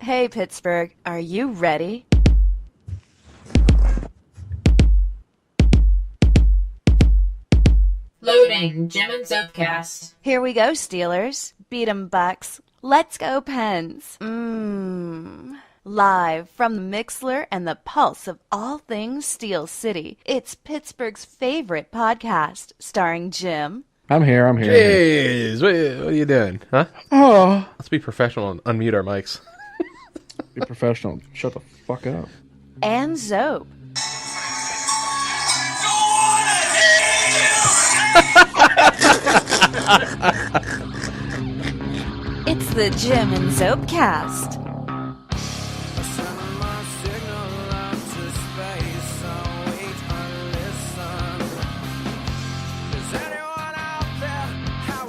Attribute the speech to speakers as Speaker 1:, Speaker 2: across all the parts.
Speaker 1: Hey, Pittsburgh, are you ready?
Speaker 2: Loading JimandZope Cast.
Speaker 1: Here we go, Steelers. Beat 'em Bucks. Let's go, Pens. Live from the Mixler and the pulse of all things Steel City, it's Pittsburgh's favorite podcast, starring Jim.
Speaker 3: I'm here.
Speaker 4: Jeez, what are you doing? Huh?
Speaker 3: Oh,
Speaker 4: Let's be professional and unmute our mics.
Speaker 3: be professional. Shut the fuck up.
Speaker 1: And Zope. It's the Jim and Zope cast.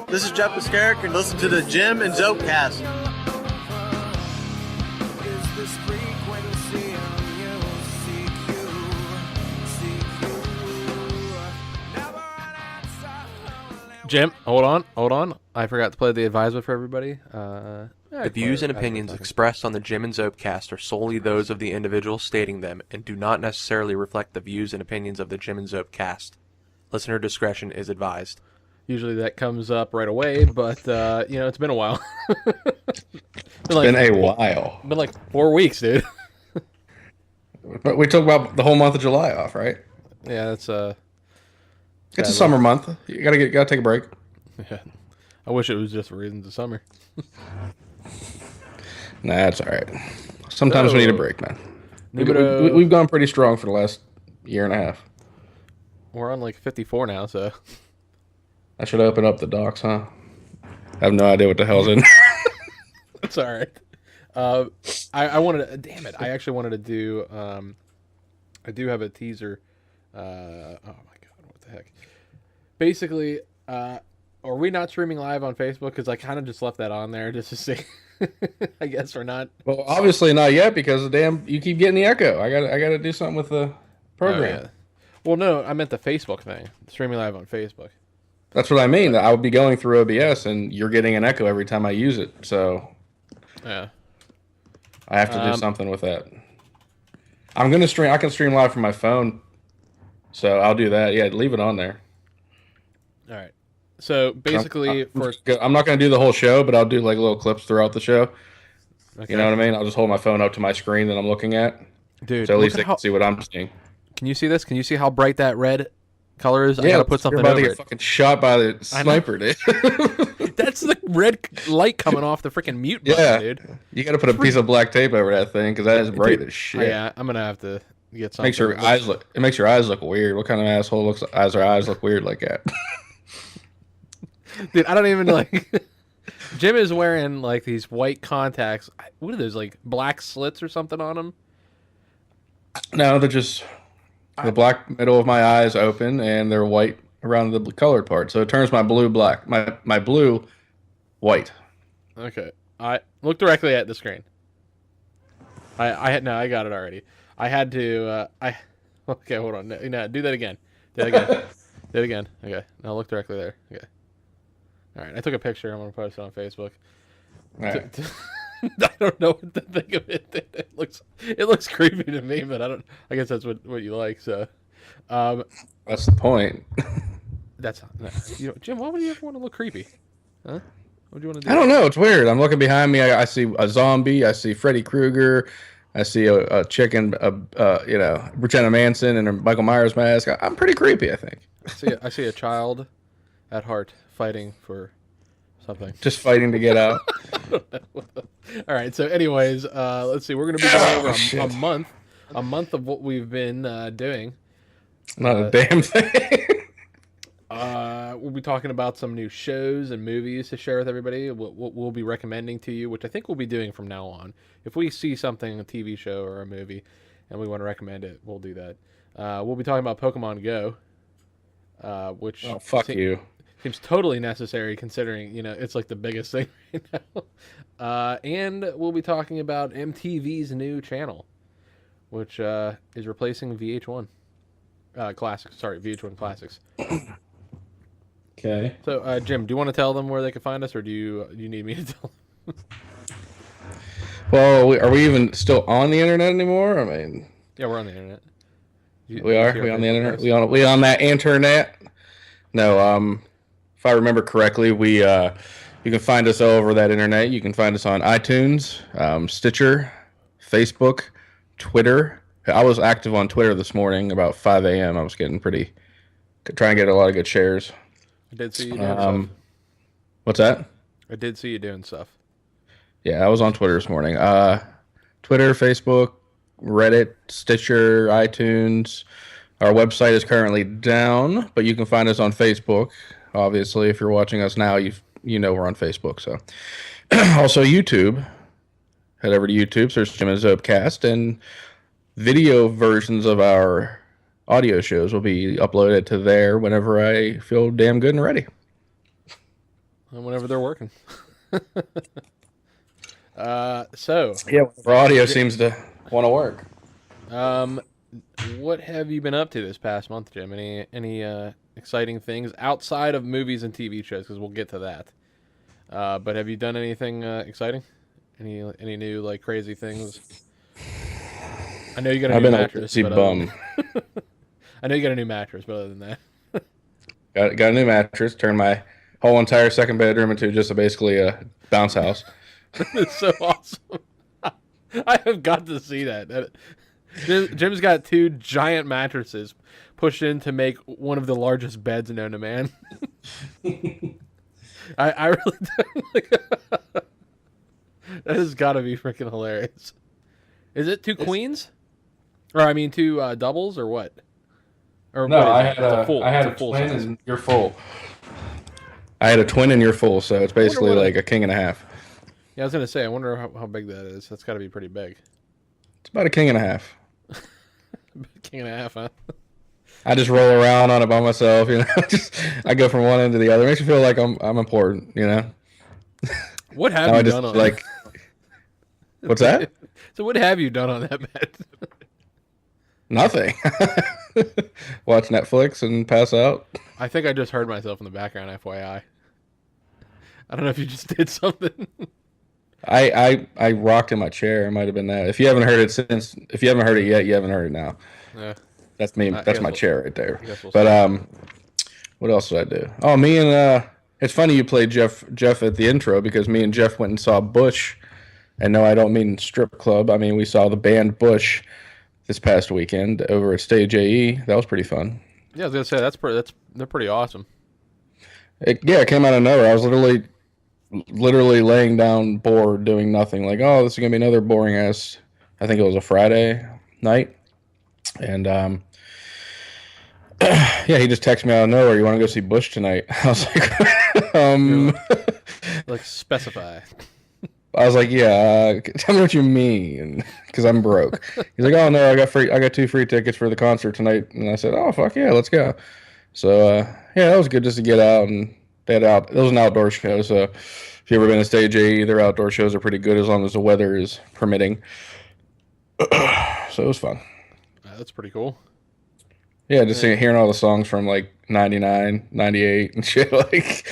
Speaker 5: This is Jeff Piscaric, and listen to the Jim and Zope cast.
Speaker 4: Jim, hold on. I forgot to play the advisement for everybody.
Speaker 6: The views and opinions expressed on the Jim and Zope cast are solely those of the individual stating them and do not necessarily reflect the views and opinions of the Jim and Zope cast. Listener discretion is advised.
Speaker 4: Usually that comes up right away, but it's been a while.
Speaker 3: Been a while.
Speaker 4: Been like 4 weeks, dude.
Speaker 3: But we took about the whole month of July off, right?
Speaker 4: Yeah, that's
Speaker 3: It's a summer month. You gotta take a break.
Speaker 4: Yeah. I wish it was just for reasons of summer.
Speaker 3: Nah, it's all right. Sometimes we need a break, man. We've gone pretty strong for the last year and a half.
Speaker 4: We're on like 54 now, so
Speaker 3: I should open up the docs, huh? I have no idea what the hell's in.
Speaker 4: it's all right. I wanted to, damn it, I actually wanted to do, I do have a teaser. Oh my God, what the heck? Basically, are we not streaming live on Facebook? Because I kind of just left that on there just to see. I guess we're not.
Speaker 3: Well, obviously not yet because you keep getting the echo. I gotta do something with the program.
Speaker 4: Oh, yeah. Well, no, I meant the Facebook thing. Streaming live on Facebook.
Speaker 3: That's what I mean. I would be going through OBS and you're getting an echo every time I use it. So
Speaker 4: yeah,
Speaker 3: I have to do something with that. I'm gonna stream. I can stream live from my phone, so I'll do that. Yeah, leave it on there.
Speaker 4: All right. So basically,
Speaker 3: I'm not going to do the whole show, but I'll do like little clips throughout the show. Okay. You know what I mean? I'll just hold my phone up to my screen that I'm looking at.
Speaker 4: Dude,
Speaker 3: so at least they can see what I'm seeing.
Speaker 4: Can you see this? Can you see how bright that red color is?
Speaker 3: Yeah,
Speaker 4: I gotta put something
Speaker 3: over
Speaker 4: over
Speaker 3: it. Get fucking shot by the sniper, dude.
Speaker 4: That's the red light coming off the freaking mute button, dude.
Speaker 3: You got to put a piece of black tape over that thing because that is bright as shit.
Speaker 4: Yeah, I'm gonna have to get something.
Speaker 3: Makes your eyes look. It makes your eyes look weird. What kind of asshole looks eyes look weird like that?
Speaker 4: Dude, I don't even like. Jim is wearing like these white contacts. What are those, like black slits or something on them?
Speaker 3: No, they're just the black middle of my eyes open, and they're white around the colored part. So it turns my blue black, my blue white.
Speaker 4: Okay, I look directly at the screen. I got it already. I had to. Okay, hold on. No, do that again. Do that again. Do it again. Okay, now look directly there. Okay. All right, I took a picture. I'm gonna post it on Facebook.
Speaker 3: Right.
Speaker 4: I don't know what to think of it. It looks creepy to me, but I guess that's what you like. So,
Speaker 3: that's the point.
Speaker 4: That's Jim. Why would you ever want to look creepy? Huh? What do you want to do?
Speaker 3: I don't know. It's weird. I'm looking behind me. I see a zombie. I see Freddy Krueger. I see a chicken. Lieutenant Manson and a Michael Myers mask. I'm pretty creepy, I think.
Speaker 4: I see a child at heart fighting for something.
Speaker 3: Just fighting to get out.
Speaker 4: All right. So, anyways, let's see. We're going to be going over a month of what we've been doing.
Speaker 3: Not a damn thing.
Speaker 4: We'll be talking about some new shows and movies to share with everybody. We'll be recommending to you, which I think we'll be doing from now on. If we see something, a TV show or a movie, and we want to recommend it, we'll do that. We'll be talking about Pokemon Go, which
Speaker 3: you.
Speaker 4: Seems totally necessary considering, it's like the biggest thing right now. And we'll be talking about MTV's new channel, which is replacing VH1 Classics. Sorry, VH1 Classics.
Speaker 3: Okay.
Speaker 4: So, Jim, do you want to tell them where they can find us, or do you need me to tell them?
Speaker 3: Well, are we even still on the internet anymore? I mean,
Speaker 4: Yeah, we're on the internet.
Speaker 3: we are. We on the internet. We on that internet. No. If I remember correctly, you can find us all over that internet. You can find us on iTunes, Stitcher, Facebook, Twitter. I was active on Twitter this morning about 5 a.m. I was trying to get a lot of good shares.
Speaker 4: I did see you doing stuff.
Speaker 3: What's that?
Speaker 4: I did see you doing stuff.
Speaker 3: Yeah, I was on Twitter this morning. Twitter, Facebook, Reddit, Stitcher, iTunes. Our website is currently down, but you can find us on Facebook. Obviously, if you're watching us now, you know we're on Facebook. So, also YouTube. Head over to YouTube, search JimandZope Cast, and video versions of our audio shows will be uploaded to there whenever I feel damn good and ready.
Speaker 4: And whenever they're working. So
Speaker 3: yeah, our audio seems to want to work.
Speaker 4: What have you been up to this past month, Jim? Any exciting things outside of movies and TV shows? Because we'll get to that. But have you done anything exciting? Any new like crazy things? I know you got a new mattress. But
Speaker 3: bum.
Speaker 4: I know you got a new mattress, but other than that,
Speaker 3: got a new mattress. Turned my whole entire second bedroom into just basically a bounce house.
Speaker 4: It's so awesome. I have got to see that. Jim's got 2 giant mattresses pushed in to make one of the largest beds known to man. I really don't. That has got to be freaking hilarious. Is it 2 queens? Or I mean 2 doubles or what? Or
Speaker 3: no,
Speaker 4: what
Speaker 3: I had a twin size. And you're full. I had a twin and you're full, so it's basically like a king and a half.
Speaker 4: Yeah, I was gonna say. I wonder how big that is. That's got to be pretty big.
Speaker 3: It's about a king and a half.
Speaker 4: King and a half, huh?
Speaker 3: I just roll around on it by myself, you know. I go from one end to the other. It makes me feel like I'm important, you know.
Speaker 4: What have you done on
Speaker 3: like? What's that?
Speaker 4: So what have you done on that bed?
Speaker 3: Nothing. Watch Netflix and pass out.
Speaker 4: I think I just heard myself in the background. FYI. I don't know if you just did something.
Speaker 3: I rocked in my chair. It might have been that. If you haven't heard it yet, you haven't heard it now.
Speaker 4: Yeah.
Speaker 3: That's me. That's my chair right there.
Speaker 4: We'll
Speaker 3: but what else did I do? Oh, me and it's funny you played Jeff at the intro because me and Jeff went and saw Bush. And no, I don't mean strip club. I mean we saw the band Bush this past weekend over at Stage AE. That was pretty fun.
Speaker 4: Yeah, I was gonna say they're pretty awesome.
Speaker 3: It came out of nowhere. I was literally laying down bored doing nothing, like, oh, this is gonna be another boring ass. I think it was a Friday night, and yeah, he just texted me out of nowhere, you want to go see Bush tonight? I was like
Speaker 4: like specify.
Speaker 3: I was like, yeah, tell me what you mean, because I'm broke. He's like, oh no, I got 2 free tickets for the concert tonight, and I said, oh fuck yeah, let's go. So yeah, that was good just to get out, and it was an outdoor show, so if you've ever been to Stage AE, their outdoor shows are pretty good as long as the weather is permitting. So it was fun.
Speaker 4: That's pretty cool.
Speaker 3: Yeah, just hearing all the songs from like 99, 98 and shit, like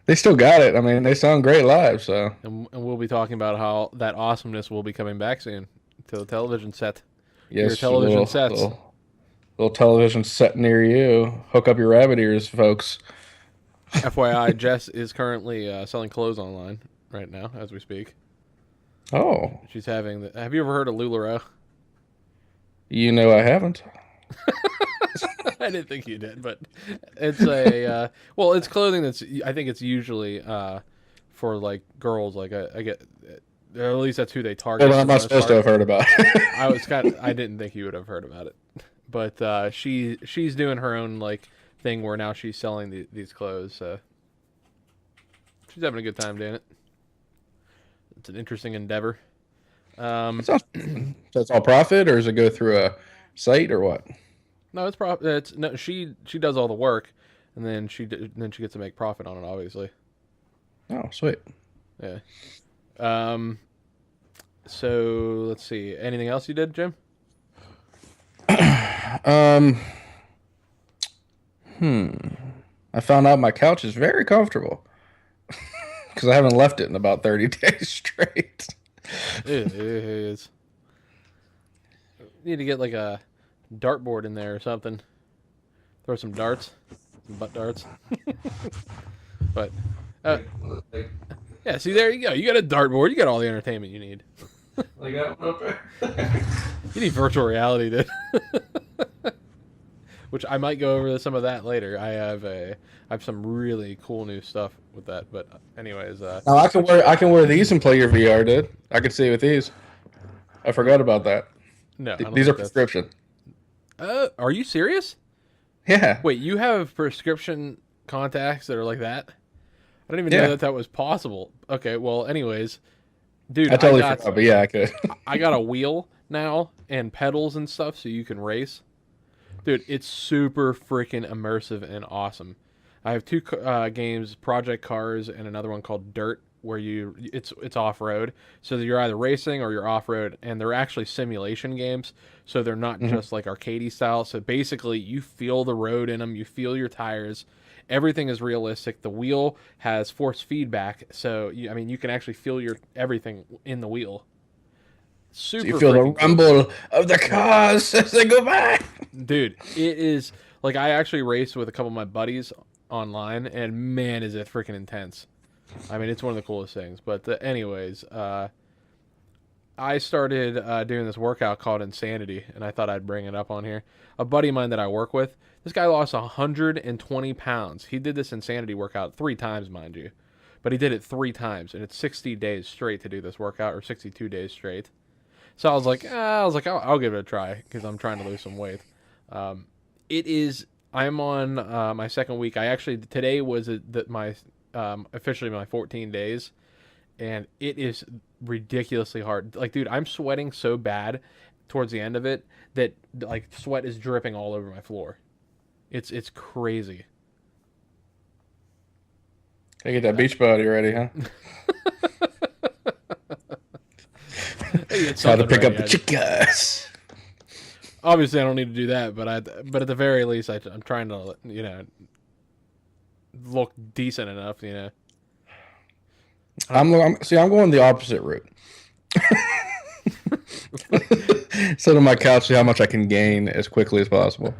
Speaker 3: they still got it. I mean, they sound great live, so.
Speaker 4: And we'll be talking about how that awesomeness will be coming back soon to the television set.
Speaker 3: Yes,
Speaker 4: your television sets.
Speaker 3: Little television set near you. Hook up your rabbit ears, folks.
Speaker 4: FYI, Jess is currently selling clothes online right now as we speak.
Speaker 3: Oh.
Speaker 4: She's having have you ever heard of LuLaRoe?
Speaker 3: You know I haven't.
Speaker 4: I didn't think you did, but it's a well, it's clothing I think it's usually for like girls. Like I get, or at least that's who they target.
Speaker 3: Well, I'm not supposed to have heard about it.
Speaker 4: I didn't think you would have heard about it, but she's doing her own like thing where now she's selling these clothes. So she's having a good time doing it. It's an interesting endeavor.
Speaker 3: So it's all profit, or does it go through a site, or what?
Speaker 4: No, it's profit. No, she does all the work, and then she gets to make profit on it. Obviously.
Speaker 3: Oh, sweet.
Speaker 4: Yeah. So let's see. Anything else you did, Jim?
Speaker 3: I found out my couch is very comfortable because I haven't left it in about 30 days straight.
Speaker 4: It is. Need to get like a dartboard in there or something. Throw some darts, some butt darts. But yeah, see, there you go. You got a dartboard. You got all the entertainment you need.
Speaker 3: Like that one up there.
Speaker 4: You need virtual reality, dude. Which I might go over some of that later. I have some really cool new stuff with that. But anyways,
Speaker 3: Now I can wear these and play your VR, dude. I can see with these. I forgot about that.
Speaker 4: no, I don't
Speaker 3: These are
Speaker 4: think that's-
Speaker 3: prescription.
Speaker 4: Are you serious?
Speaker 3: Yeah.
Speaker 4: Wait, you have prescription contacts that are like that? I didn't even
Speaker 3: Yeah.
Speaker 4: know that was possible. Okay, well, anyways, dude,
Speaker 3: I totally
Speaker 4: got,
Speaker 3: forgot, but yeah, I could.
Speaker 4: I got a wheel now and pedals and stuff so you can race. Dude, it's super freaking immersive and awesome. I have two games, Project Cars and another one called Dirt, where it's off-road. So you're either racing or you're off-road, and they're actually simulation games, so they're not just like arcadey style. So basically, you feel the road in them, you feel your tires. Everything is realistic. The wheel has force feedback, so you can actually feel your everything in the wheel. Super.
Speaker 3: So you feel the
Speaker 4: freaking cool.
Speaker 3: rumble of the cars as they go by.
Speaker 4: Dude, it is like I actually raced with a couple of my buddies online, and man, is it freaking intense. I mean, it's one of the coolest things. But anyways, I started doing this workout called Insanity, and I thought I'd bring it up on here. A buddy of mine that I work with, this guy lost 120 pounds. He did this Insanity workout 3 times, mind you. But he did it 3 times, and it's 60 days straight to do this workout, or 62 days straight. So I was like, I'll give it a try, because I'm trying to lose some weight. I'm on my second week. Today was officially my 14 days, and it is ridiculously hard. Like, dude, I'm sweating so bad towards the end of it that like sweat is dripping all over my floor. It's crazy.
Speaker 3: Gotta get that beach body ready, huh? How to pick up the chicas.
Speaker 4: Obviously, I don't need to do that, but at the very least, I'm trying to look decent enough,
Speaker 3: I'm going the opposite route. Sit on my couch, see how much I can gain as quickly as possible.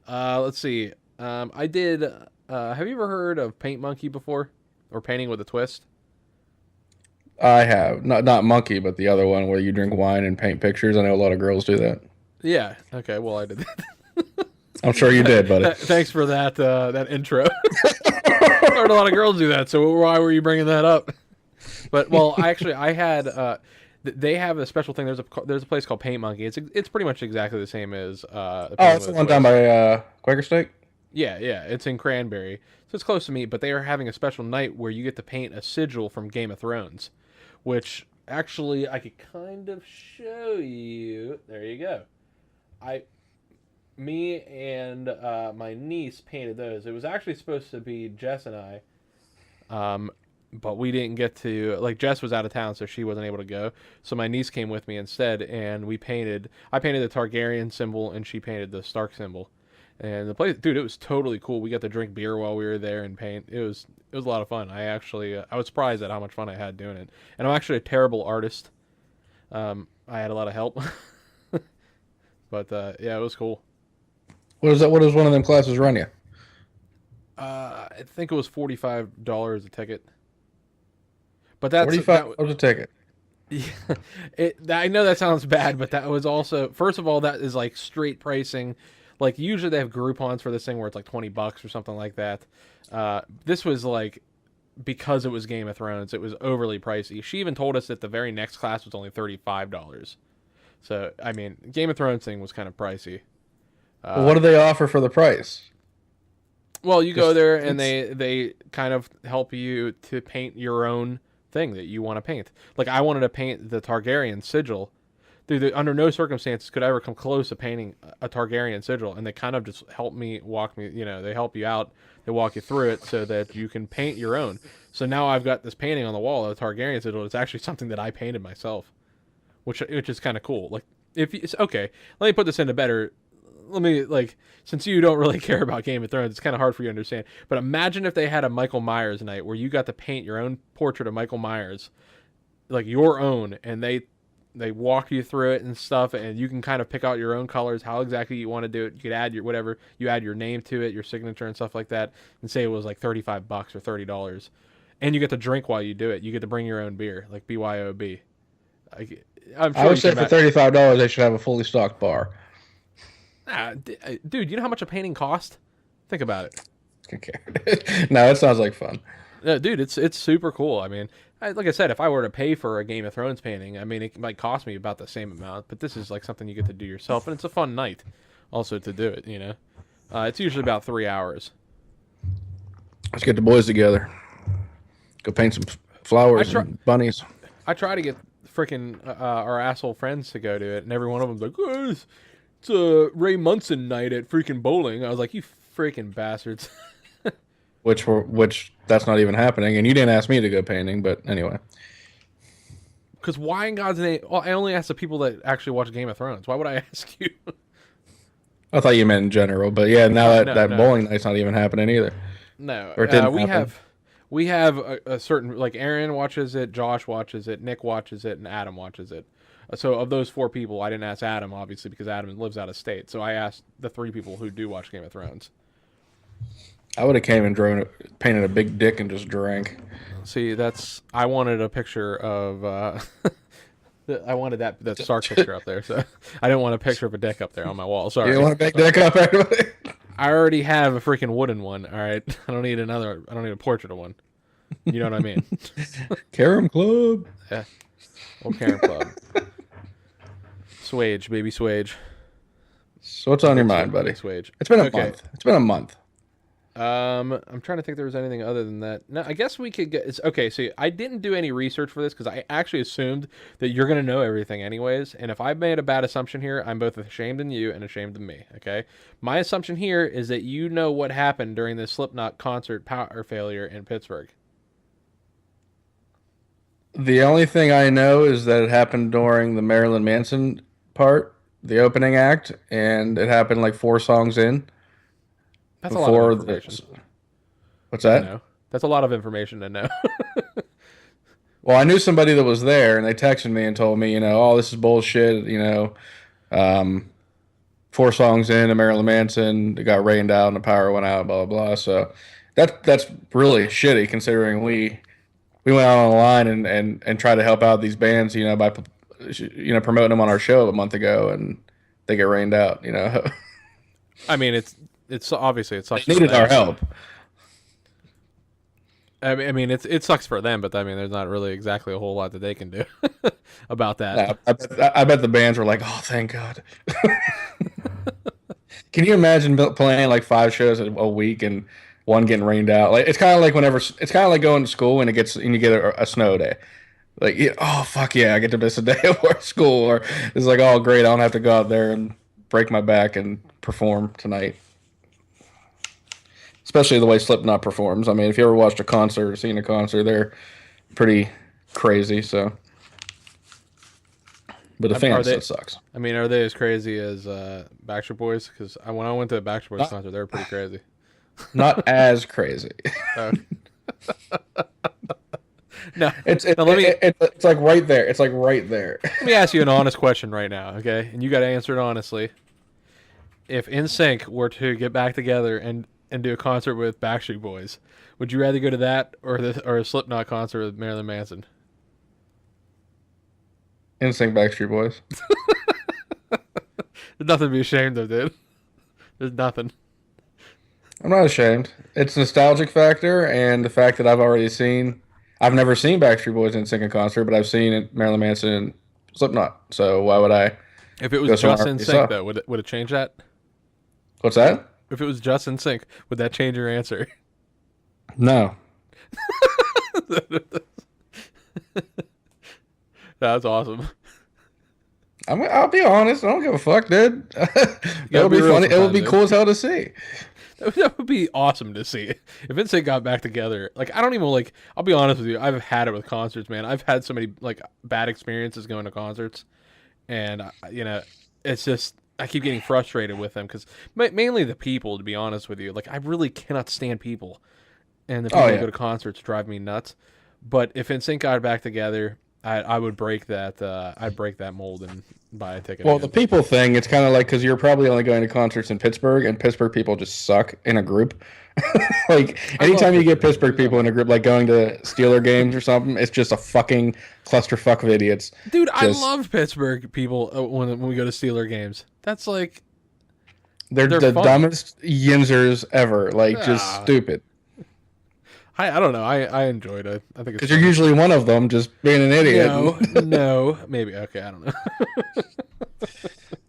Speaker 4: Let's see. I did. Have you ever heard of Paint Monkey before, or Painting with a Twist?
Speaker 3: I have not monkey, but the other one where you drink wine and paint pictures. I know a lot of girls do that.
Speaker 4: Yeah. Okay. Well, I did that.
Speaker 3: I'm sure you did, buddy.
Speaker 4: Thanks for that intro. I heard a lot of girls do that, so why were you bringing that up? But well, I had. They have a special thing. There's a place called Paint Monkey. It's pretty much exactly the same as.
Speaker 3: It's the one down by Quaker Steak.
Speaker 4: Yeah, it's in Cranberry, so it's close to me. But they are having a special night where you get to paint a sigil from Game of Thrones, which actually I could kind of show you. There you go. Me and my niece painted those. It was actually supposed to be Jess and I, but we didn't get to. Like, Jess was out of town, so she wasn't able to go. So my niece came with me instead, and I painted the Targaryen symbol, and she painted the Stark symbol. And the place, dude, it was totally cool. We got to drink beer while we were there and paint. It was a lot of fun. I was surprised at how much fun I had doing it. And I'm actually a terrible artist. I had a lot of help, but yeah, it was cool.
Speaker 3: What does one of them classes run you?
Speaker 4: I think it was $45 a ticket. But that's
Speaker 3: $45 a ticket.
Speaker 4: Yeah, I know that sounds bad, but that was also, first of all, that is like straight pricing. Like, usually they have Groupons for this thing where it's like $20 or something like that. This was like, because it was Game of Thrones, it was overly pricey. She even told us that the very next class was only $35. So, I mean, Game of Thrones thing was kind of pricey.
Speaker 3: Well, what do they offer for the price?
Speaker 4: Well, you go there and they kind of help you to paint your own thing that you want to paint. Like, I wanted to paint the Targaryen sigil. Dude, under no circumstances could I ever come close to painting a Targaryen sigil, and they kind of just help me, they help you out, they walk you through it so that you can paint your own. So now I've got this painting on the wall of a Targaryen sigil. It's actually something that I painted myself, which is kind of cool. Like, okay, let me put this into better. Since you don't really care about Game of Thrones, it's kind of hard for you to understand. But imagine if they had a Michael Myers night where you got to paint your own portrait of Michael Myers like your own, and they walk you through it and stuff, and you can kind of pick out your own colors, how exactly you want to do it. You could add your whatever, you add your name to it, your signature and stuff like that, and say it was like $35 or $30, and you get to drink while you do it. You get to bring your own beer, like BYOB. I'm sure
Speaker 3: I would say for $35 they should have a fully stocked bar.
Speaker 4: Dude, you know how much a painting cost? Think about it.
Speaker 3: Okay. No, it sounds like fun.
Speaker 4: Dude, it's super cool. I mean, like I said, if I were to pay for a Game of Thrones painting, I mean, it might cost me about the same amount, but this is like something you get to do yourself, and it's a fun night also to do it, you know? It's usually about 3 hours.
Speaker 3: Let's get the boys together. Go paint some flowers and bunnies.
Speaker 4: I try to get freaking our asshole friends to go to it, and every one of them's like, oh, it's a Ray Munson night at freaking bowling. I was like, you freaking bastards.
Speaker 3: Which that's not even happening, and you didn't ask me to go painting, but anyway.
Speaker 4: Because why in God's name? Well, I only ask the people that actually watch Game of Thrones. Why would I ask you?
Speaker 3: I thought you meant in general, but yeah, now that bowling night's not even happening either.
Speaker 4: No,
Speaker 3: or it didn't happen.
Speaker 4: We have a certain, like, Aaron watches it, Josh watches it, Nick watches it, and Adam watches it. So of those 4 people, I didn't ask Adam, obviously, because Adam lives out of state. So I asked the 3 people who do watch Game of Thrones.
Speaker 3: I would have came and painted a big dick and just drank.
Speaker 4: See, I wanted a picture of, I wanted that Stark picture up there, so I didn't want a picture of a dick up there on my wall. Sorry.
Speaker 3: You want a big dick up, everybody?
Speaker 4: I already have a freaking wooden one, all right? I don't need a portrait of one. You know what I mean?
Speaker 3: Carom Club.
Speaker 4: Yeah. Old Carom Club. Swage, baby swage.
Speaker 3: So what's on your mind, buddy?
Speaker 4: Swage.
Speaker 3: It's been a month. It's been a month.
Speaker 4: I'm trying to think if there was anything other than that. No, I guess we could get. Okay, so I didn't do any research for this because I actually assumed that you're going to know everything anyways. And if I made a bad assumption here, I'm both ashamed of you and ashamed of me. Okay, my assumption here is that you know what happened during the Slipknot concert power failure in Pittsburgh.
Speaker 3: The only thing I know is that it happened during the Marilyn Manson part, the opening act, and it happened like 4 songs in.
Speaker 4: That's a lot of information.
Speaker 3: What's that?
Speaker 4: That's a lot of information to know.
Speaker 3: Well, I knew somebody that was there, and they texted me and told me, oh, this is bullshit. 4 songs in, Marilyn Manson, it got rained out, and the power went out, blah blah blah. So that's really shitty, considering we went out on the line and tried to help out these bands, by promoting them on our show a month ago, and they get rained out.
Speaker 4: I mean, it's obviously it sucks.
Speaker 3: They needed our help.
Speaker 4: I mean, it sucks for them, but I mean, there's not really exactly a whole lot that they can do about that.
Speaker 3: Yeah, I bet the bands were like, "Oh, thank God." Can you imagine playing like 5 shows a week and one getting rained out? Like it's kind of like going to school and you get a snow day. Like, oh fuck yeah, I get to miss a day of work school, or it's like, oh great, I don't have to go out there and break my back and perform tonight. Especially the way Slipknot performs. I mean, if you ever watched a concert or seen a concert, they're pretty crazy. So, but the fans, it sucks.
Speaker 4: I mean, are they as crazy as Backstreet Boys? Because when I went to a Backstreet Boys concert, they were pretty crazy.
Speaker 3: Not as crazy.
Speaker 4: No,
Speaker 3: it's like right there. It's like right there.
Speaker 4: Let me ask you an honest question right now, okay? And you got to answer it honestly. If NSYNC were to get back together and do a concert with Backstreet Boys, would you rather go to that or a Slipknot concert with Marilyn Manson?
Speaker 3: NSYNC Backstreet Boys.
Speaker 4: There's nothing to be ashamed of, dude. There's nothing.
Speaker 3: I'm not ashamed. It's nostalgic factor and the fact that I've never seen Backstreet Boys in NSYNC concert, but I've seen Marilyn Manson and Slipknot. So why would I?
Speaker 4: If it was just NSYNC, though, would it change that?
Speaker 3: What's that?
Speaker 4: If it was just NSYNC, would that change your answer?
Speaker 3: No.
Speaker 4: That's awesome.
Speaker 3: I'll be honest. I don't give a fuck, dude. That would be funny. It would be cool as hell to see.
Speaker 4: That would be awesome to see. If NSYNC got back together, like, I don't even, like, I'll be honest with you, I've had it with concerts, man. I've had so many, like, bad experiences going to concerts, and, it's just, I keep getting frustrated with them, because mainly the people, to be honest with you. Like, I really cannot stand people, and the people who go to concerts drive me nuts. But if NSYNC got back together, I would break that. I'd break that mold and buy a ticket.
Speaker 3: Well,
Speaker 4: again.
Speaker 3: the people thing, it's kind of like because you're probably only going to concerts in Pittsburgh, and Pittsburgh people just suck in a group. Like anytime you get Pittsburgh people in a group, like going to Steeler games or something, it's just a fucking clusterfuck of idiots.
Speaker 4: Dude, I love Pittsburgh people when we go to Steeler games. That's like
Speaker 3: they're the
Speaker 4: fun.
Speaker 3: dumbest yinzers ever. Like just stupid.
Speaker 4: I don't know. I enjoyed it. I think it's
Speaker 3: because you're usually one of them, just being an idiot.
Speaker 4: No, maybe okay. I don't know.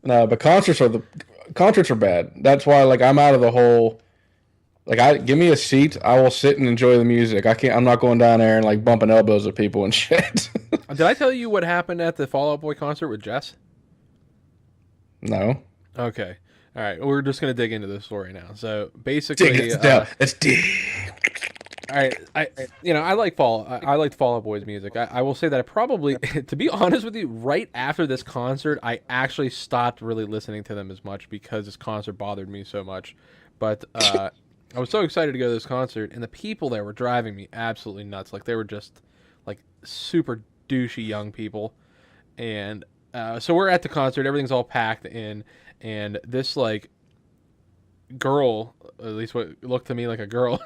Speaker 3: No, but concerts are bad. That's why like I'm out of the whole. Like give me a seat, I will sit and enjoy the music. I'm not going down there and like bumping elbows at people and shit.
Speaker 4: Did I tell you what happened at the Fall Out Boy concert with Jess?
Speaker 3: No.
Speaker 4: Okay. All right. We're just gonna dig into this story now. So basically,
Speaker 3: it's deep.
Speaker 4: All right, I like Fall Out Boy's music. I will say that I probably, to be honest with you, right after this concert, I actually stopped really listening to them as much because this concert bothered me so much. But I was so excited to go to this concert, and the people there were driving me absolutely nuts. Like they were just like super douchey young people, and so we're at the concert. Everything's all packed in, and this like girl, at least what looked to me like a girl.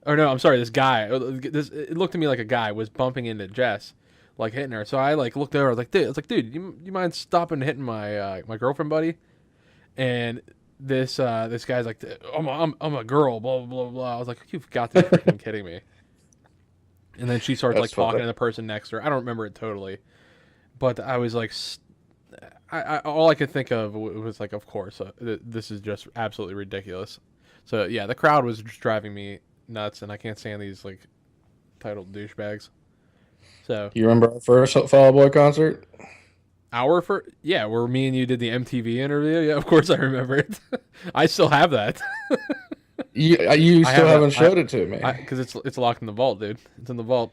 Speaker 4: Or no, I'm sorry, this guy. It looked to me like a guy was bumping into Jess, like hitting her. So I like looked over. I was like, dude, you mind stopping and hitting my girlfriend, buddy? And this guy's like, I'm a girl, blah blah blah blah. I was like, you've got to be freaking kidding me. And then she starts like talking to the person next to her. I don't remember it totally, but I was like, all I could think of was like, of course, this is just absolutely ridiculous. So yeah, the crowd was just driving me nuts, and I can't stand these like titled douchebags. So
Speaker 3: you remember our first Fall Out Boy concert?
Speaker 4: Where me and you did the MTV interview. Yeah, of course I remember it. I still have that.
Speaker 3: You still haven't showed it to me
Speaker 4: because it's locked in the vault, dude. It's in the vault.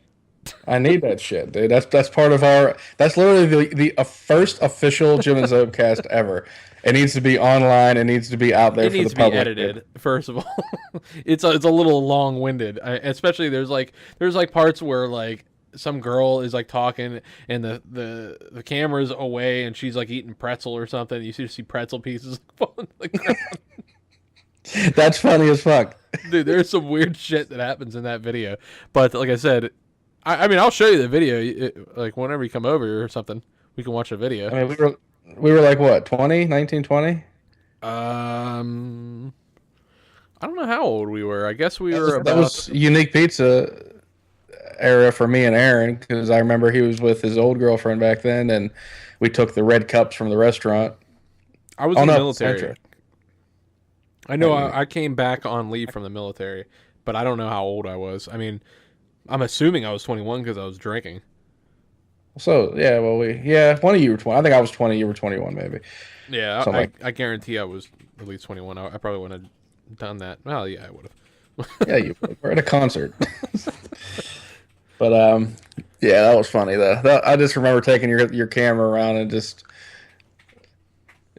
Speaker 3: I need that shit, dude. That's part of our. That's literally the first official Jim and Zope cast ever. It needs to be online. It needs to be out there for the public. It needs to be
Speaker 4: edited. First of all, it's a little long winded. Especially there's like parts where like some girl is like talking and the camera's away and she's like eating pretzel or something. You see pretzel pieces falling to the ground.
Speaker 3: That's funny as fuck,
Speaker 4: dude. There's some weird shit that happens in that video. But like I said, I mean I'll show you the video. Like whenever you come over or something, we can watch a video.
Speaker 3: I mean we were like what 19, 20?
Speaker 4: I don't know how old we were. I guess we were about.
Speaker 3: That was Unique Pizza era for me and Aaron because I remember he was with his old girlfriend back then, and we took the red cups from the restaurant.
Speaker 4: I was in the military. I know I came back on leave from the military, but I don't know how old I was. I mean, I'm assuming I was 21 because I was drinking.
Speaker 3: So yeah, well one of you were 20. I think I was 20. You were 21, maybe.
Speaker 4: Yeah, I guarantee I was at least 21. I probably wouldn't have done that. Well, yeah, I would have.
Speaker 3: Yeah, you were at a concert. But yeah, that was funny though. I just remember taking your camera around and just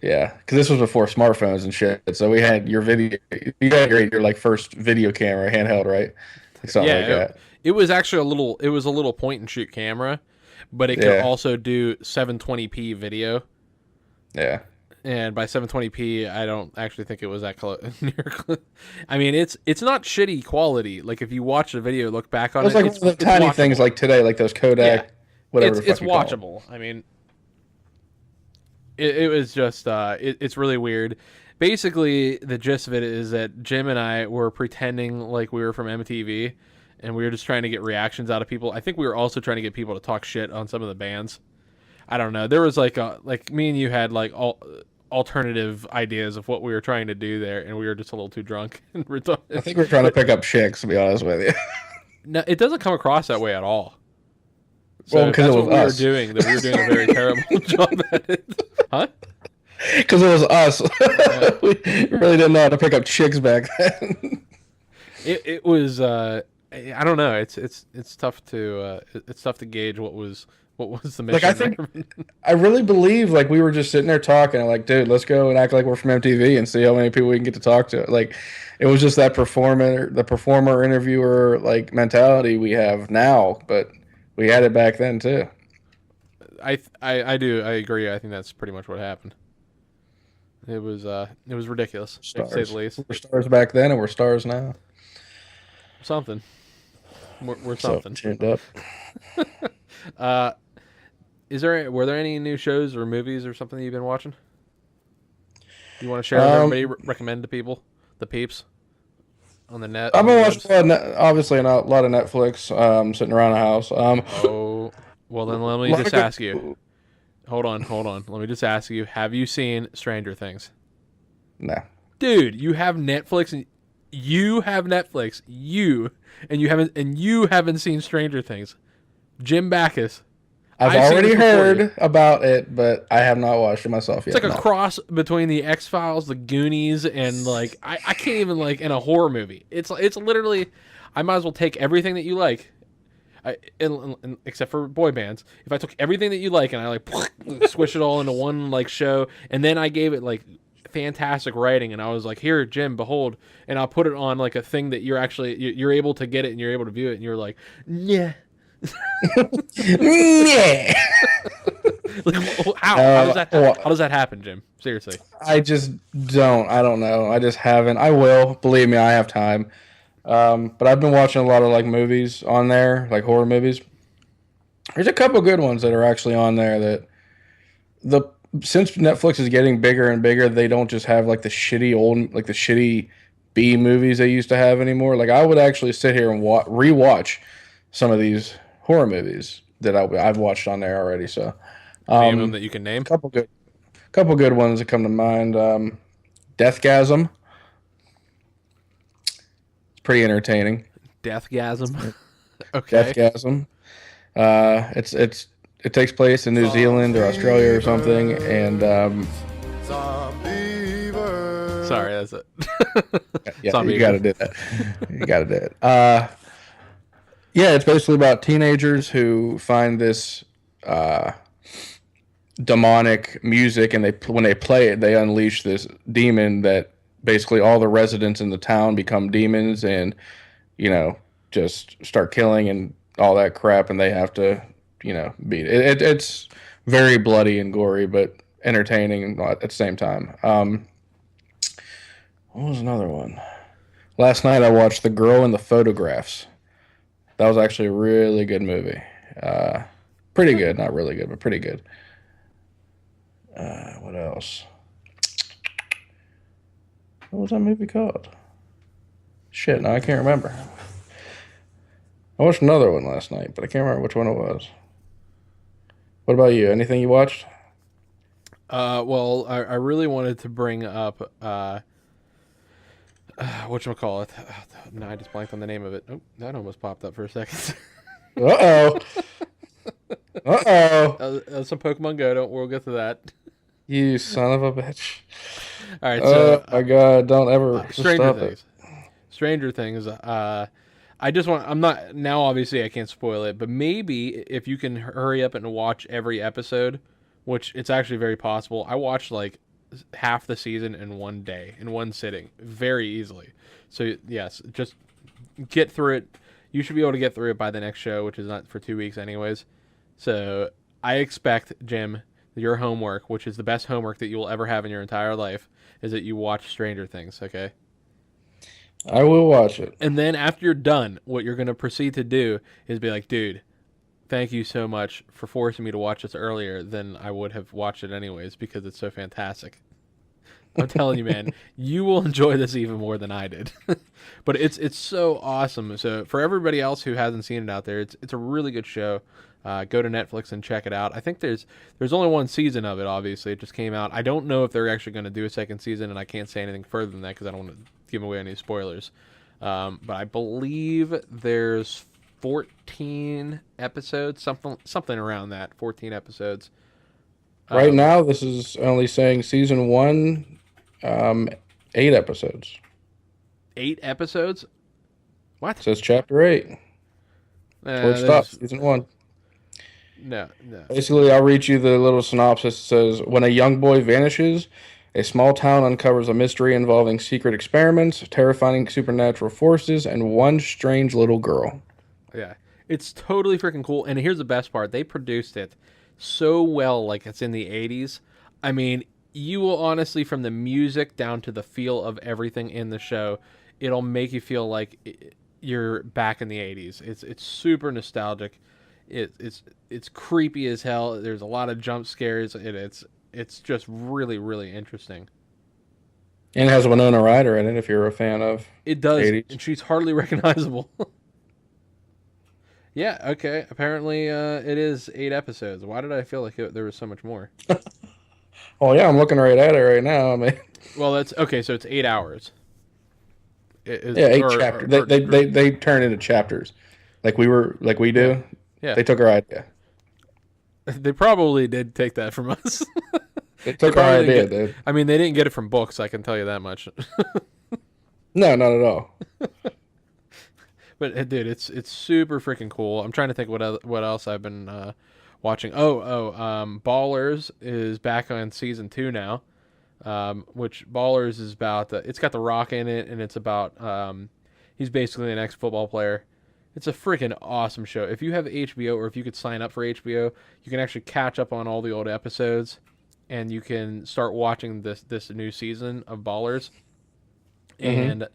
Speaker 3: because this was before smartphones and shit. So we had your video. You had your like first video camera handheld, right? Something like that.
Speaker 4: It was actually a little point and shoot camera, but it could also do 720p video.
Speaker 3: Yeah.
Speaker 4: And by 720p, I don't actually think it was that near. I mean, it's not shitty quality. Like if you watch the video, look back on it,
Speaker 3: it's the tiny watchable. Things like today, like those Kodak, whatever.
Speaker 4: It's watchable. I mean, it was just it's really weird. Basically, the gist of it is that Jim and I were pretending like we were from MTV, and we were just trying to get reactions out of people. I think we were also trying to get people to talk shit on some of the bands. I don't know. There was like me and you had like alternative ideas of what we were trying to do there, and we were just a little too drunk and retarded.
Speaker 3: I think we're trying to pick up chicks, to be honest with you.
Speaker 4: No, it doesn't come across that way at all. So
Speaker 3: well, because
Speaker 4: that's what we were doing. That we were doing a very terrible job at it. Huh?
Speaker 3: Because it was us. Yeah. We really didn't know how to pick up chicks back then.
Speaker 4: It was. I don't know. It's tough to gauge what was the mission.
Speaker 3: Like I really believe like we were just sitting there talking, like, dude, let's go and act like we're from MTV and see how many people we can get to talk to. Like, it was just that performer interviewer like mentality we have now, but We had it back then too.
Speaker 4: I agree. I think that's pretty much what happened. It was ridiculous, to say the least.
Speaker 3: We're stars back then, and we're stars now.
Speaker 4: Something. We're something.
Speaker 3: So, tuned up.
Speaker 4: Were there any new shows or movies or something that you've been watching? You want to share with everybody? Recommend to people, the peeps, on the net.
Speaker 3: I've been watching obviously a lot of Netflix. Sitting around the house.
Speaker 4: Oh, well then let me just ask you. Hold on. Let me just ask you: have you seen Stranger Things?
Speaker 3: No.
Speaker 4: Dude, you have Netflix, and you haven't seen Stranger Things. Jim Backus.
Speaker 3: I've already heard about it, but I have not watched it myself yet.
Speaker 4: It's like a cross between the X-Files, the Goonies, and like I can't even like in a horror movie. It's literally, I might as well take everything that you like, except for boy bands. If I took everything that you like and I like squish it all into one like show, and then I gave it like fantastic writing, and I was like, here, Jim, behold, and I'll put it on like a thing that you're able to get it and you're able to view it, and you're like, yeah.
Speaker 3: Yeah.
Speaker 4: Like, how does that happen, Jim? Seriously.
Speaker 3: I just don't. I don't know. I just haven't. I will. Believe me, I have time. But I've been watching a lot of like movies on there, like horror movies. There's a couple good ones that are actually on there since Netflix is getting bigger and bigger, they don't just have like the shitty B movies they used to have anymore. Like I would actually sit here and rewatch some of these horror movies that I've watched on there already. So,
Speaker 4: name them that you can name.
Speaker 3: Couple good ones that come to mind. Deathgasm. It's pretty entertaining.
Speaker 4: Deathgasm. Okay.
Speaker 3: Deathgasm. It takes place in New Zealand or Australia or something, and
Speaker 4: sorry, that's it.
Speaker 3: Yeah, you got to do that. You got to do it. Yeah, it's basically about teenagers who find this demonic music, and when they play it, they unleash this demon that basically all the residents in the town become demons, and just start killing and all that crap, and they have to beat it. It's very bloody and gory, but entertaining at the same time. What was another one? Last night I watched The Girl in the Photographs. That was actually a really good movie. Pretty good. Not really good, but pretty good. What else? What was that movie called? Shit, now I can't remember. I watched another one last night, but I can't remember which one it was. What about you? Anything you watched?
Speaker 4: Well, I really wanted to bring up whatchamacallit. No, I just blanked on the name of it. Oh, that almost popped up for a second.
Speaker 3: Uh-oh. Uh-oh.
Speaker 4: Some Pokemon Go. We'll get to that.
Speaker 3: You son of a bitch.
Speaker 4: All right, so...
Speaker 3: Oh, my God. Don't ever
Speaker 4: Stranger
Speaker 3: stop
Speaker 4: Things.
Speaker 3: it.
Speaker 4: Stranger Things. I just want... I'm not... Now, obviously, I can't spoil it, but maybe if you can hurry up and watch every episode, which it's actually very possible. I watched, like, half the season in one day, in one sitting, very easily. So, yes, just get through it. You should be able to get through it by the next show, which is not for 2 weeks anyways. So, I expect, Jim, your homework, which is the best homework that you will ever have in your entire life, is that you watch Stranger Things, okay?
Speaker 3: I will watch it.
Speaker 4: And then after you're done, what you're going to proceed to do is be like, dude, thank you so much for forcing me to watch this earlier than I would have watched it anyways because it's so fantastic. I'm telling you, man, you will enjoy this even more than I did. But it's so awesome. So for everybody else who hasn't seen it out there, it's a really good show. Go to Netflix and check it out. I think there's only one season of it, obviously. It just came out. I don't know if they're actually going to do a second season, and I can't say anything further than that because I don't want to give away any spoilers. But I believe there's 14 episodes, something around that, 14 episodes.
Speaker 3: Right now, this is only saying season 1, 8 episodes.
Speaker 4: 8 episodes? What?
Speaker 3: It says chapter 8. Where it stops, season 1.
Speaker 4: No.
Speaker 3: Basically, I'll read you the little synopsis. It says, when a young boy vanishes, a small town uncovers a mystery involving secret experiments, terrifying supernatural forces, and one strange little girl.
Speaker 4: Yeah. It's totally freaking cool. And here's the best part: they produced it so well, like it's in the '80s. I mean, you will honestly, from the music down to the feel of everything in the show, it'll make you feel like you're back in the '80s. It's super nostalgic. It's creepy as hell. There's a lot of jump scares. It's just really, really interesting.
Speaker 3: And it has Winona Ryder in it. If you're a fan of
Speaker 4: It does,
Speaker 3: 80s.
Speaker 4: and she's hardly recognizable. Yeah. Okay. Apparently, it is 8 episodes. Why did I feel like there was so much more?
Speaker 3: Oh yeah, I'm looking right at it right now. I mean,
Speaker 4: Well, that's okay. So it's 8 hours.
Speaker 3: yeah, 8 chapters. They turn into chapters, like we do.
Speaker 4: Yeah.
Speaker 3: They took our idea.
Speaker 4: They probably did take that from us.
Speaker 3: They took our
Speaker 4: probably
Speaker 3: idea,
Speaker 4: didn't
Speaker 3: dude.
Speaker 4: I mean, they didn't get it from books. I can tell you that much.
Speaker 3: No, not at all.
Speaker 4: But dude, it's super freaking cool. I'm trying to think what else I've been watching. Ballers is back on season 2 now. Which Ballers is about it's got The Rock in it, and it's about he's basically an ex-football player. It's a freaking awesome show. If you have HBO, or if you could sign up for HBO, you can actually catch up on all the old episodes, and you can start watching this new season of Ballers. And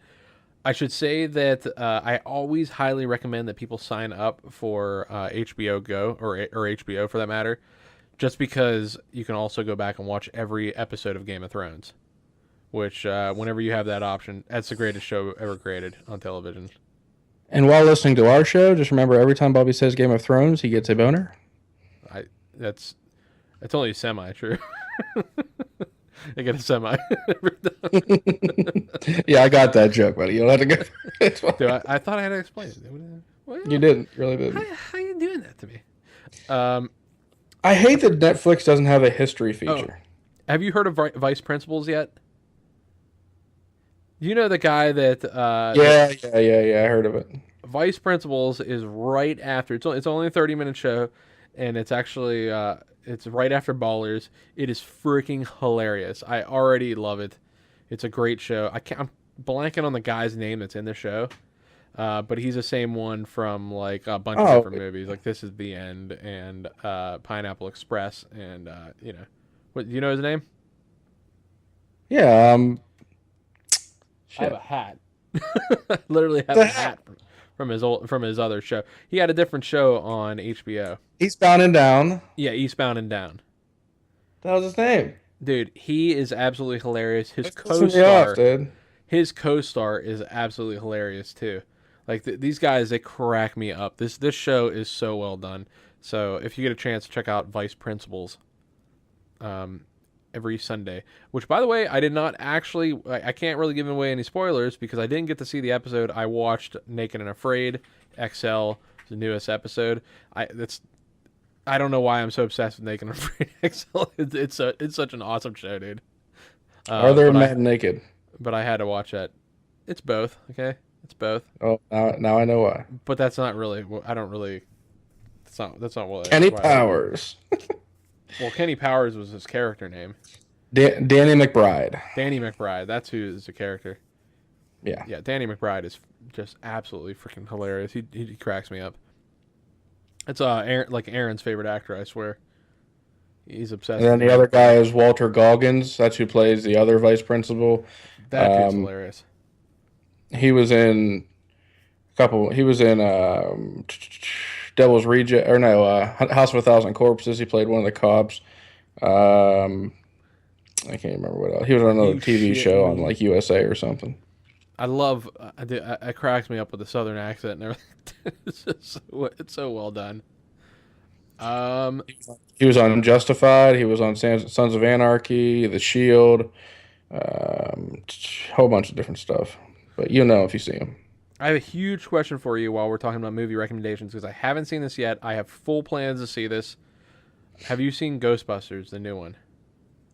Speaker 4: I should say that I always highly recommend that people sign up for HBO Go, or HBO for that matter, just because you can also go back and watch every episode of Game of Thrones, which whenever you have that option, that's the greatest show ever created on television.
Speaker 3: And while listening to our show, just remember every time Bobby says Game of Thrones, he gets a boner.
Speaker 4: That's only semi true. I get a semi every time.
Speaker 3: Yeah, I got that joke, buddy. You don't have to go. It's fine.
Speaker 4: Dude, I thought I had to explain it. Well,
Speaker 3: You didn't. You really didn't.
Speaker 4: how you doing that to me?
Speaker 3: I hate that Netflix doesn't have a history feature.
Speaker 4: Have you heard of Vice Principals yet? You know the guy that
Speaker 3: Yeah. I heard of it.
Speaker 4: Vice Principals is right after. It's only a 30-minute show, and it's actually it's right after Ballers. It is freaking hilarious. I already love it. It's a great show. I'm blanking on the guy's name that's in the show, but he's the same one from like a bunch of different movies, like This Is the End and Pineapple Express, and what, you know his name?
Speaker 3: Yeah.
Speaker 4: I have a hat. I literally have a hat from his other show. He had a different show on HBO.
Speaker 3: Eastbound and Down.
Speaker 4: Yeah, Eastbound and Down.
Speaker 3: That was his name.
Speaker 4: Dude, he is absolutely hilarious. His
Speaker 3: Pissing me off, dude.
Speaker 4: his co-star is absolutely hilarious too. Like these guys, they crack me up. This show is so well done. So if you get a chance, check out Vice Principals. Every Sunday, which by the way, I did not actually. I can't really give away any spoilers because I didn't get to see the episode. I watched Naked and Afraid XL, the newest episode. I don't know why I'm so obsessed with Naked and Afraid XL. It's such an awesome show, dude.
Speaker 3: Are there men naked?
Speaker 4: But I had to watch that. It's both. Okay, it's both.
Speaker 3: Oh, now I know why.
Speaker 4: But that's not really. I don't really. That's not what.
Speaker 3: Kenny Powers.
Speaker 4: Well, Kenny Powers was his character name.
Speaker 3: Danny McBride.
Speaker 4: Danny McBride. That's who is the character.
Speaker 3: Yeah.
Speaker 4: Yeah, Danny McBride is just absolutely freaking hilarious. He cracks me up. It's Aaron's favorite actor, I swear. He's obsessed.
Speaker 3: And then the other guy is Walter Goggins. That's who plays the other vice principal.
Speaker 4: That dude's hilarious.
Speaker 3: He was in Devil's Reject, or no, House of a Thousand Corpses. He played one of the cops. I can't remember what else. He was on another TV show on like USA or something.
Speaker 4: I love. It cracks me up with the Southern accent and everything. It's so well done.
Speaker 3: He was on Justified. He was on Sons of Anarchy, The Shield, whole bunch of different stuff. But you know if you see him.
Speaker 4: I have a huge question for you while we're talking about movie recommendations because I haven't seen this yet. I have full plans to see this. Have you seen Ghostbusters, the new one?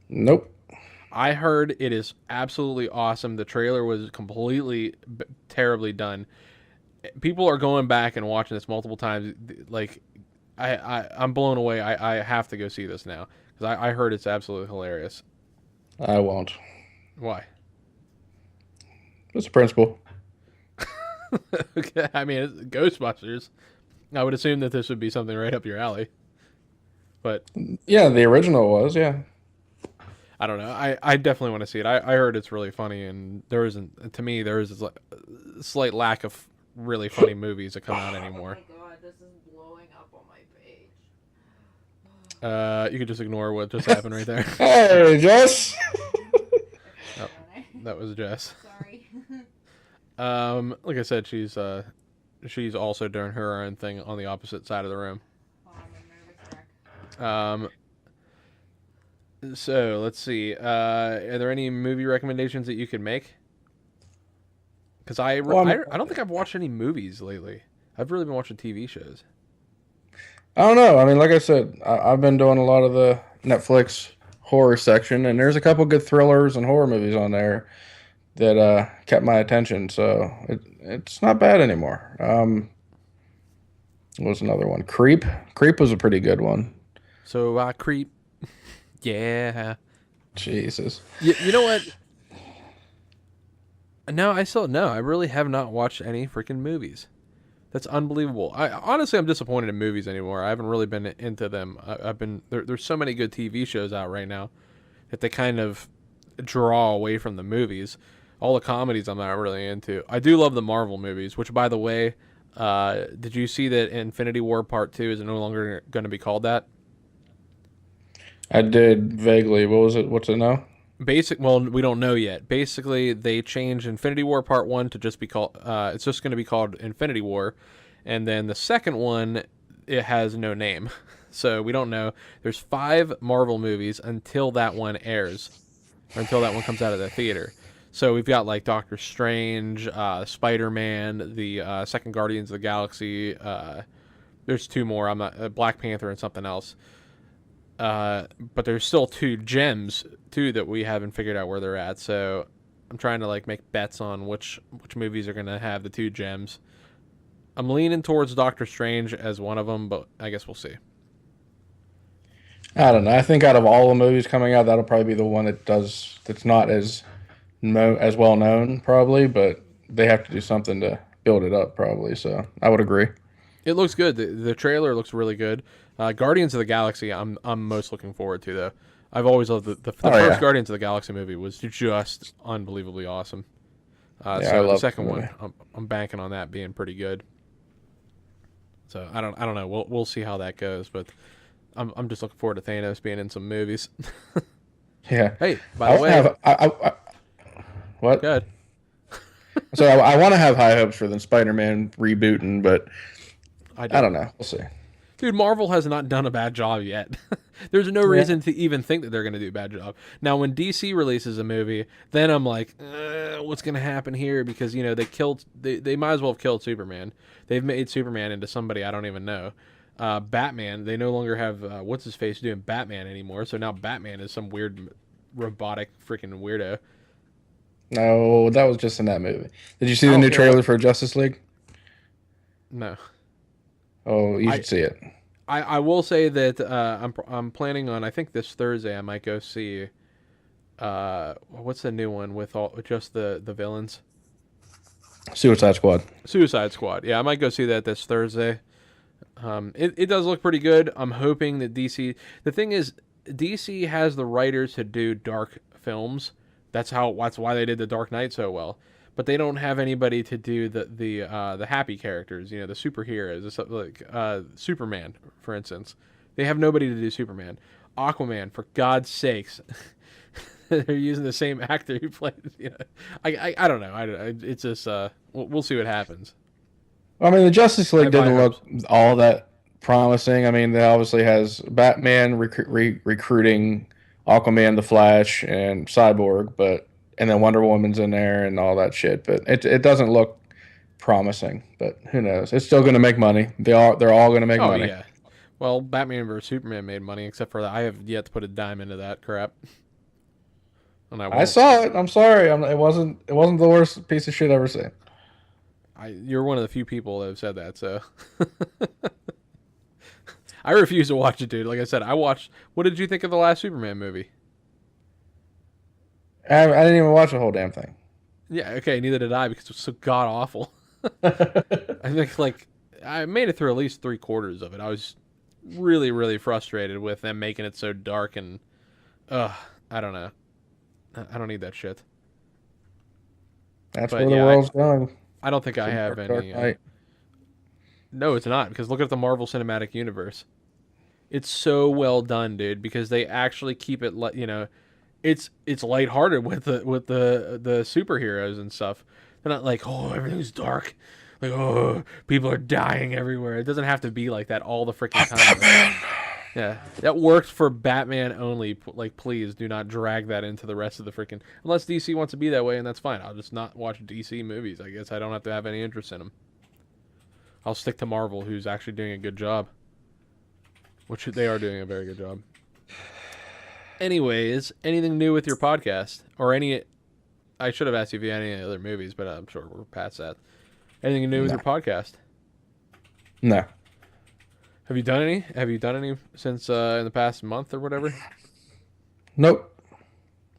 Speaker 3: Nope.
Speaker 4: I heard it is absolutely awesome. The trailer was completely terribly done. People are going back and watching this multiple times. Like, I'm blown away. I have to go see this now because I heard it's absolutely hilarious.
Speaker 3: I won't.
Speaker 4: Why?
Speaker 3: It's a principle.
Speaker 4: Okay, I mean, it's Ghostbusters. I would assume that this would be something right up your alley. But
Speaker 3: Yeah, the original was, yeah.
Speaker 4: I don't know. I definitely want to see it. I heard it's really funny, and there isn't, to me, there is a slight lack of really funny movies that come out anymore.
Speaker 2: Oh my god, this is blowing up on my page.
Speaker 4: You could just ignore what just happened right there.
Speaker 3: Hey, Jess.
Speaker 4: Oh, that was Jess.
Speaker 2: Sorry.
Speaker 4: Like I said, she's also doing her own thing on the opposite side of the room.
Speaker 2: Oh, I'm a nervous wreck.
Speaker 4: So let's see. Are there any movie recommendations that you could make? Because I don't think I've watched any movies lately. I've really been watching TV shows.
Speaker 3: I don't know. I mean, like I said, I've been doing a lot of the Netflix horror section, and there's a couple good thrillers and horror movies on there that kept my attention. So it's not bad anymore. What was another one? Creep. Creep was a pretty good one.
Speaker 4: So I creep. Yeah.
Speaker 3: Jesus.
Speaker 4: You know what? No, I really have not watched any freaking movies. That's unbelievable. Honestly, I'm disappointed in movies anymore. I haven't really been into them. I've been there's so many good TV shows out right now that they kind of draw away from the movies. All the comedies I'm not really into. I do love the Marvel movies, which, by the way, did you see that Infinity War Part 2 is no longer going to be called that?
Speaker 3: I did vaguely. What was it? What's it now?
Speaker 4: Well, we don't know yet. Basically, they changed Infinity War Part 1 to just be called, it's just going to be called Infinity War. And then the second one, it has no name. So we don't know. There's 5 Marvel movies until that one airs, or until that one comes out of the theater. So we've got like Doctor Strange, Spider-Man, the second Guardians of the Galaxy. There's 2 more. I'm not Black Panther and something else. But there's still 2 gems too that we haven't figured out where they're at. So I'm trying to like make bets on which movies are gonna have the 2 gems. I'm leaning towards Doctor Strange as one of them, but I guess we'll see.
Speaker 3: I don't know. I think out of all the movies coming out, that'll probably be the one that's not as well known, probably. But they have to do something to build it up, probably. So I would agree.
Speaker 4: It looks good. The trailer looks really good. Guardians of the Galaxy, I'm most looking forward to though. I've always loved the first Guardians of the Galaxy movie was just unbelievably awesome.
Speaker 3: I
Speaker 4: so
Speaker 3: love
Speaker 4: the second
Speaker 3: the
Speaker 4: one,
Speaker 3: movie.
Speaker 4: I'm banking on that being pretty good. So I don't know. We'll see how that goes, but I'm just looking forward to Thanos being in some movies.
Speaker 3: Yeah.
Speaker 4: Hey, by the way,
Speaker 3: what?
Speaker 4: good.
Speaker 3: So I want to have high hopes for the Spider-Man rebooting, but I
Speaker 4: do.
Speaker 3: don't know. We'll see.
Speaker 4: Dude, Marvel has not done a bad job yet. There's no reason to even think that they're going to do a bad job. Now, when DC releases a movie, then I'm like, what's going to happen here? Because, you know, they might as well have killed Superman. They've made Superman into somebody I don't even know. Batman, they no longer have, what's-his-face doing Batman anymore. So now Batman is some weird, robotic freaking weirdo.
Speaker 3: No, that was just in that movie. Did you see the new trailer for Justice League?
Speaker 4: No.
Speaker 3: Oh, you should see it.
Speaker 4: I will say that I'm planning on, I think this Thursday I might go see what's the new one with just the villains?
Speaker 3: Suicide Squad.
Speaker 4: Suicide Squad. Yeah, I might go see that this Thursday. It does look pretty good. I'm hoping that DC. The thing is, DC has the writers to do dark films. That's why they did The Dark Knight so well. But they don't have anybody to do the happy characters, you know, the superheroes, like Superman, for instance. They have nobody to do Superman. Aquaman, for God's sakes, they're using the same actor who played. You know, I don't know. It's just we'll see what happens.
Speaker 3: I mean, the Justice League didn't look all that promising. I mean, they obviously has Batman recruiting Aquaman, the Flash, and Cyborg, and then Wonder Woman's in there and all that shit. But it doesn't look promising. But who knows? It's still going to make money. They're all going to make money.
Speaker 4: Yeah. Well, Batman vs Superman made money, except for that I have yet to put a dime into that crap. And
Speaker 3: I saw it. I'm sorry. It wasn't the worst piece of shit I've ever seen.
Speaker 4: You're one of the few people that have said that. So I refuse to watch it, dude. Like I said, I watched. What did you think of the last Superman movie?
Speaker 3: I didn't even watch the whole damn thing.
Speaker 4: Yeah, okay, neither did I because it was so god awful. I think like I made it through at least 3/4 of it. I was really, really frustrated with them making it so dark and, I don't know. I don't need that shit.
Speaker 3: That's
Speaker 4: But
Speaker 3: where the
Speaker 4: yeah,
Speaker 3: world's going.
Speaker 4: I don't think I
Speaker 3: Some
Speaker 4: have
Speaker 3: Dark
Speaker 4: any.
Speaker 3: Knight.
Speaker 4: No, it's not, because look at the Marvel Cinematic Universe. It's so well done, dude, because they actually keep it, it's lighthearted with the superheroes and stuff. They're not like, oh, everything's dark. Like, oh, people are dying everywhere. It doesn't have to be like that all the freaking time. Yeah, that works for Batman only. Like, please do not drag that into the rest of the freaking... Unless DC wants to be that way, and that's fine. I'll just not watch DC movies. I guess I don't have to have any interest in them. I'll stick to Marvel, who's actually doing a good job. Which they are doing a very good job. Anyways, anything new with your podcast? Or any... I should have asked you if you had any other movies, but I'm sure we're past that. Anything new with your podcast?
Speaker 3: No.
Speaker 4: Have you done any? Have you done any since in the past month or whatever?
Speaker 3: Nope.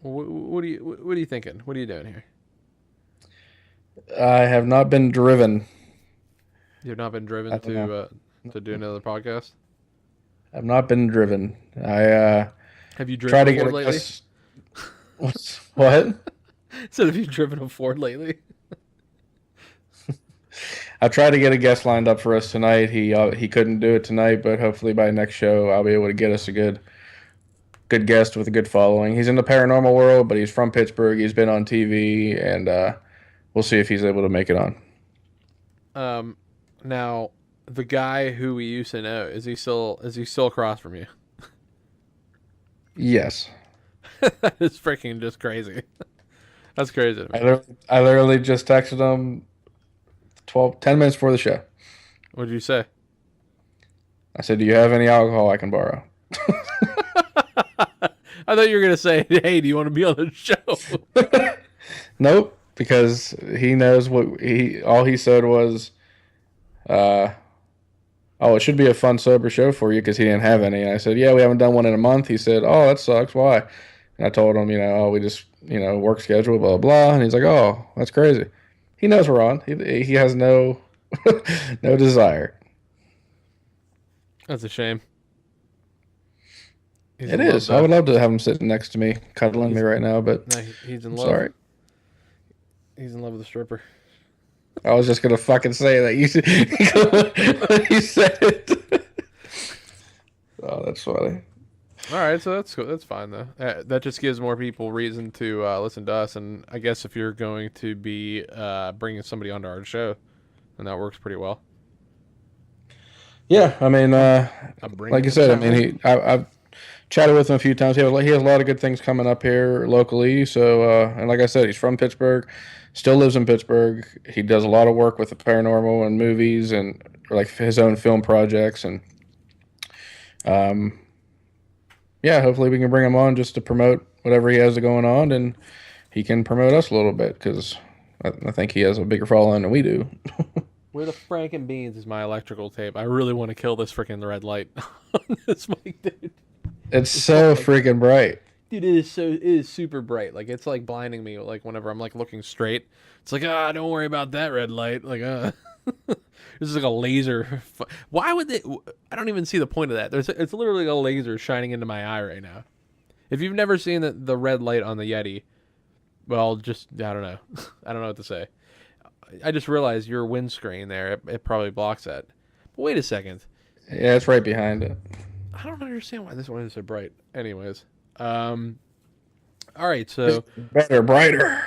Speaker 4: What are you thinking? What are you doing here?
Speaker 3: I have not been driven.
Speaker 4: You've not been driven to do another podcast?
Speaker 3: I've not been driven. I
Speaker 4: Have you
Speaker 3: try
Speaker 4: driven
Speaker 3: to
Speaker 4: a
Speaker 3: get
Speaker 4: Ford
Speaker 3: a
Speaker 4: lately?
Speaker 3: what?
Speaker 4: So have you driven a Ford lately?
Speaker 3: I tried to get a guest lined up for us tonight. He couldn't do it tonight, but hopefully by next show I'll be able to get us a good guest with a good following. He's in the paranormal world, but he's from Pittsburgh. He's been on TV, and we'll see if he's able to make it on.
Speaker 4: Now the guy who we used to know, is he still across from you?
Speaker 3: Yes.
Speaker 4: That is freaking just crazy. That's crazy to me.
Speaker 3: I literally just texted him 10 minutes before the show.
Speaker 4: What did you say?
Speaker 3: I said, "Do you have any alcohol I can borrow?"
Speaker 4: I thought you were going to say, hey, do you want to be on the show?
Speaker 3: Nope, because he knows all he said was, "Oh, it should be a fun, sober show for you," because he didn't have any. And I said, "Yeah, we haven't done one in a month." He said, "Oh, that sucks. Why?" And I told him, we just, work schedule, blah, blah. And he's like, "Oh, that's crazy." He knows we're on. He has no no desire.
Speaker 4: That's a shame.
Speaker 3: It is. I would love to have him sitting next to me, cuddling me right now, but
Speaker 4: No, he's in love.
Speaker 3: sorry.
Speaker 4: He's in love with a stripper.
Speaker 3: I was just gonna fucking say that. You said it. Oh, that's funny.
Speaker 4: All right, so that's cool. That's fine though. That just gives more people reason to listen to us. And I guess if you're going to be bringing somebody onto our show, then that works pretty well.
Speaker 3: Yeah, I mean,
Speaker 4: bringing
Speaker 3: like you
Speaker 4: him
Speaker 3: said,
Speaker 4: down.
Speaker 3: I've chatted with him a few times. He has a lot of good things coming up here locally. So, and like I said, he's from Pittsburgh, still lives in Pittsburgh. He does a lot of work with the paranormal and movies and like his own film projects. And yeah, hopefully we can bring him on just to promote whatever he has going on, and he can promote us a little bit because I think he has a bigger following than we do.
Speaker 4: Where the Franken Beans is my electrical tape. I really want to kill this freaking red light on this mic, dude.
Speaker 3: It's so freaking bright.
Speaker 4: Dude, it is super bright. Like, it's like blinding me. Like, whenever I'm like looking straight, it's like, don't worry about that red light. Like, this is like a laser. Why would they? I don't even see the point of that. It's literally a laser shining into my eye right now. If you've never seen the red light on the Yeti, well, just, I don't know. I don't know what to say. I just realized your windscreen there, it probably blocks that. But wait a second.
Speaker 3: Yeah, it's right behind it.
Speaker 4: I don't understand why this one is so bright. Anyways. All right, so...
Speaker 3: Better, brighter.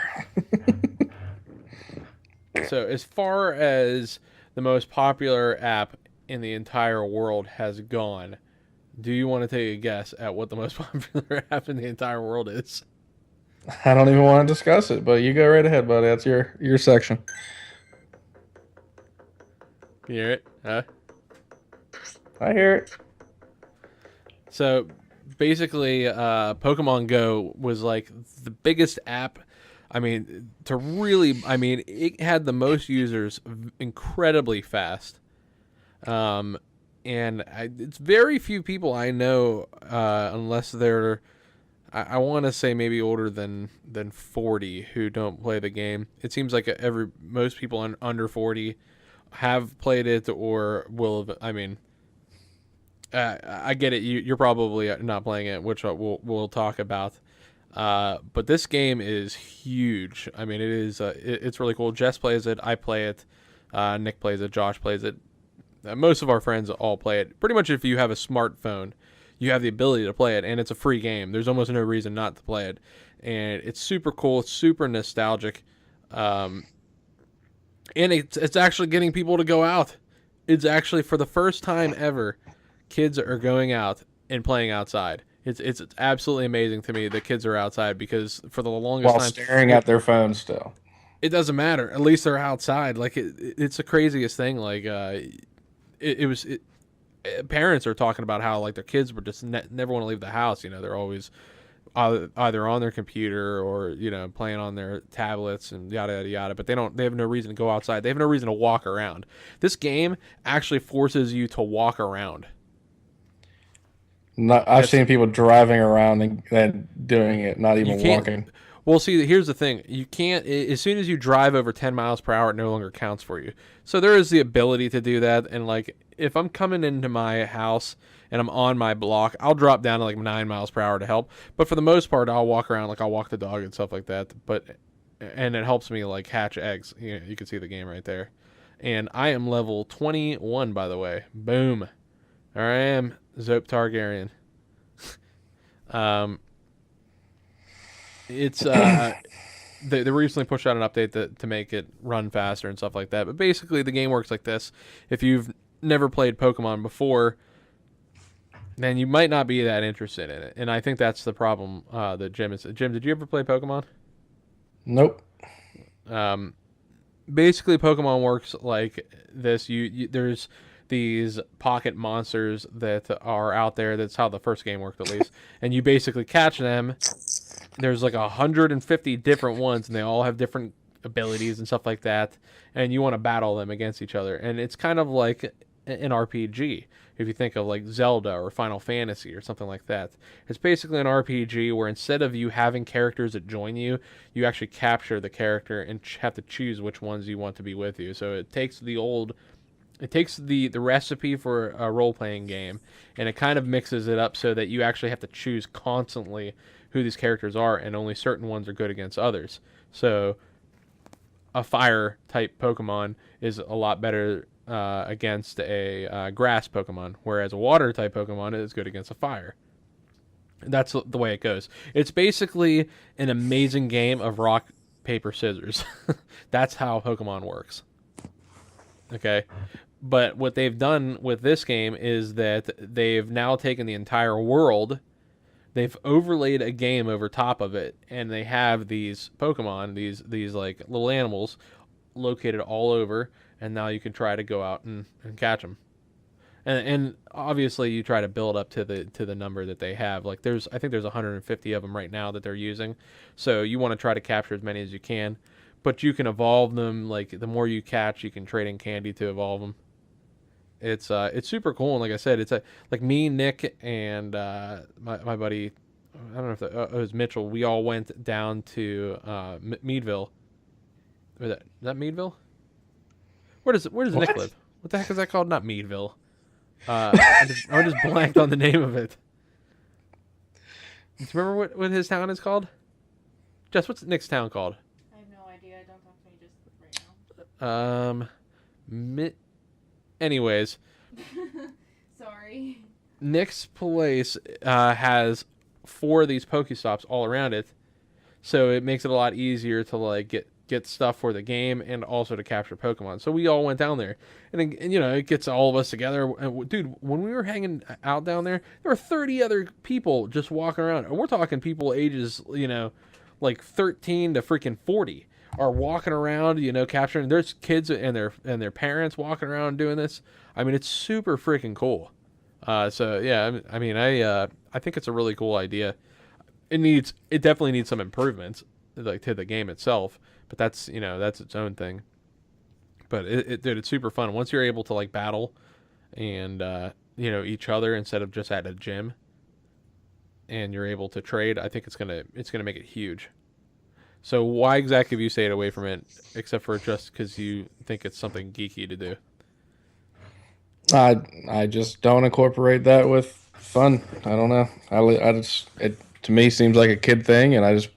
Speaker 4: So as far as the most popular app in the entire world has gone, do you want to take a guess at what the most popular app in the entire world is?
Speaker 3: I don't even want to discuss it, but you go right ahead, buddy. That's your section.
Speaker 4: You hear it? Huh?
Speaker 3: I hear it.
Speaker 4: So basically, Pokemon Go was like the biggest app. I mean, it had the most users incredibly fast. And it's very few people I know, unless they're, I want to say maybe older than 40, who don't play the game. It seems like most people under 40 have played it or will have, I mean, I get it. You're probably not playing it, which we'll talk about. But this game is huge. I mean, it's really cool. Jess plays it. I play it. Nick plays it. Josh plays it. Most of our friends all play it. Pretty much, if you have a smartphone, you have the ability to play it, and it's a free game. There's almost no reason not to play it, and it's super cool. It's super nostalgic, and it's actually getting people to go out. It's actually, for the first time ever, kids are going out and playing outside. It's absolutely amazing to me that kids are outside, because for the longest
Speaker 3: While
Speaker 4: time,
Speaker 3: staring at their phones still.
Speaker 4: it doesnwant matter. At least they're outside. Like it's the craziest thing. Like parents are talking about how like their kids were just never want to leave the house. You know, they're always either on their computer or, you know, playing on their tablets and yada yada yada. But they have no reason to go outside. They have no reason to walk around. This game actually forces you to walk around.
Speaker 3: I've seen people driving around and doing it, not even walking.
Speaker 4: Well, see, here's the thing. You can't, as soon as you drive over 10 miles per hour, it no longer counts for you. So there is the ability to do that. And, like, if I'm coming into my house and I'm on my block, I'll drop down to, like, 9 miles per hour to help. But for the most part, I'll walk around, like, I'll walk the dog and stuff like that. And it helps me, like, hatch eggs. You can see the game right there. And I am level 21, by the way. Boom. There I am, Zope Targaryen. It's they recently pushed out an update to make it run faster and stuff like that. But basically, the game works like this: if you've never played Pokemon before, then you might not be that interested in it. And I think that's the problem that Jim is. Jim, did you ever play Pokemon?
Speaker 3: Nope.
Speaker 4: Basically, Pokemon works like this. There's these pocket monsters that are out there. That's how the first game worked, at least. And you basically catch them. There's like 150 different ones, and they all have different abilities and stuff like that. And you want to battle them against each other. And it's kind of like an RPG. If you think of like Zelda or Final Fantasy or something like that. It's basically an RPG where instead of you having characters that join you, you actually capture the character and have to choose which ones you want to be with you. So it takes the recipe for a role-playing game, and it kind of mixes it up so that you actually have to choose constantly who these characters are, and only certain ones are good against others. So a fire-type Pokemon is a lot better against a grass Pokemon, whereas a water-type Pokemon is good against a fire. That's the way it goes. It's basically an amazing game of rock, paper, scissors. That's how Pokemon works. Okay? But what they've done with this game is that they've now taken the entire world, they've overlaid a game over top of it, and they have these Pokemon, these like little animals located all over, and now you can try to go out and catch them. And obviously you try to build up to the number that they have. Like I think there's 150 of them right now that they're using. So you want to try to capture as many as you can. But you can evolve them. Like the more you catch, you can trade in candy to evolve them. It's super cool, and like I said, it's like me, Nick, and my buddy, I don't know if it was Mitchell. We all went down to Meadville. Is that Meadville? Where does Nick live? What the heck is that called? Not Meadville. I just blanked on the name of it. Do you remember what his town is called? Jess, what's Nick's town called?
Speaker 2: I have no idea. Don't talk to me just right now.
Speaker 4: Anyways.
Speaker 2: Sorry.
Speaker 4: Nick's place has 4 of these Pokestops all around it, so it makes it a lot easier to like get stuff for the game and also to capture Pokemon. So we all went down there, and you know, it gets all of us together. And, dude, when we were hanging out down there were 30 other people just walking around, and we're talking people ages, you know, like 13 to freaking 40 are walking around, you know, capturing. There's kids and their parents walking around doing this. I mean, it's super freaking cool. So yeah, I mean, I think it's a really cool idea. It definitely needs some improvements, like to the game itself, but that's its own thing. But dude, it's super fun once you're able to like battle and each other instead of just at a gym, and you're able to trade. I think it's gonna make it huge. So why exactly have you stayed away from it, except for just because you think it's something geeky to do?
Speaker 3: I just don't incorporate that with fun. I don't know. I just it to me seems like a kid thing, and I just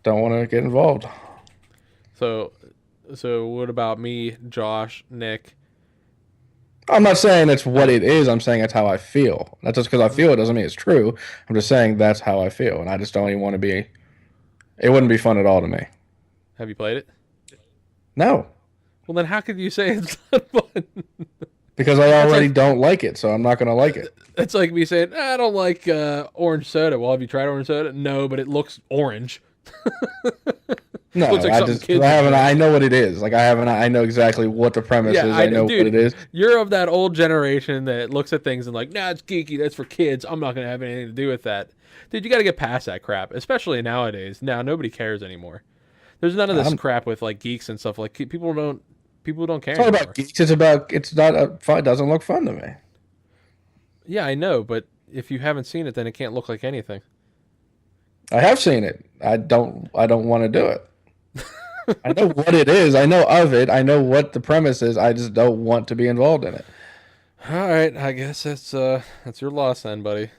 Speaker 3: don't want to get involved.
Speaker 4: So, what about me, Josh, Nick?
Speaker 3: I'm not saying it's what it is. I'm saying it's how I feel. That's just because I feel it doesn't mean it's true. I'm just saying that's how I feel, and I just don't even want to be. It wouldn't be fun at all to me.
Speaker 4: Have you played it?
Speaker 3: No,
Speaker 4: Well, then how could you say it's not fun?
Speaker 3: because I already don't like it, so I'm not going to like it.
Speaker 4: It's like me saying, I don't like orange soda. Well, have you tried orange soda? No, but it looks orange.
Speaker 3: No,
Speaker 4: Looks like
Speaker 3: I
Speaker 4: something
Speaker 3: just
Speaker 4: kids
Speaker 3: I haven't.
Speaker 4: would drink.
Speaker 3: I know what it is. Like I know exactly what the premise is. I know
Speaker 4: dude,
Speaker 3: what it is.
Speaker 4: You're of that old generation that looks at things and like, nah, it's geeky. That's for kids. I'm not gonna have anything to do with that. Dude, you got to get past that crap, especially nowadays. Now nobody cares anymore. There's none of this crap with like geeks and stuff. Like people don't care
Speaker 3: It's not
Speaker 4: anymore.
Speaker 3: about geeks. It's not a fun. It doesn't look fun to me.
Speaker 4: Yeah, I know, but if you haven't seen it, then it can't look like anything.
Speaker 3: I have seen it. I don't want to do it. I know what it is. I know of it. I know what the premise is. I just don't want to be involved in it.
Speaker 4: All right, I guess that's your loss then, buddy.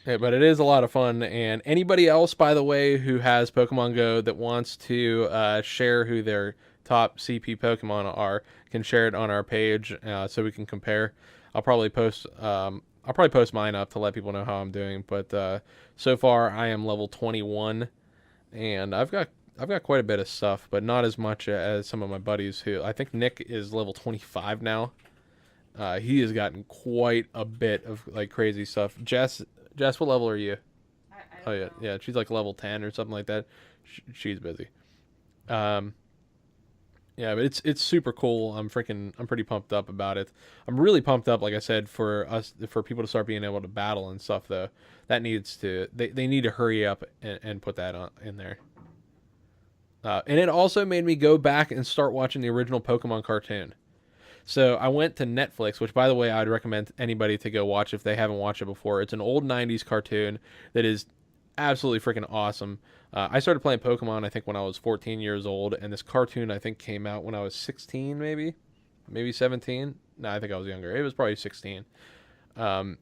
Speaker 4: Yeah, but it is a lot of fun. And anybody else, by the way, who has Pokemon Go that wants to share who their top CP Pokemon are, can share it on our page so we can compare. I'll probably post mine up to let people know how I'm doing. But so far, I am level 21, and I've got quite a bit of stuff, but not as much as some of my buddies who I think Nick is level 25 now. He has gotten quite a bit of like crazy stuff. Jess, what level are you? Oh yeah, she's like level 10 or something like that. She's busy. Yeah, but it's super cool. I'm pretty pumped up about it. I'm really pumped up, like I said, for people to start being able to battle and stuff though. That needs to they need to hurry up and put that in there. And it also made me go back and start watching the original Pokemon cartoon. So I went to Netflix, which, by the way, I'd recommend anybody to go watch if they haven't watched it before. It's an old 90s cartoon that is absolutely freaking awesome. I started playing Pokemon, I think, when I was 14 years old, and this cartoon, I think, came out when I was 16, maybe 17. No, I think I was younger. It was probably 16. But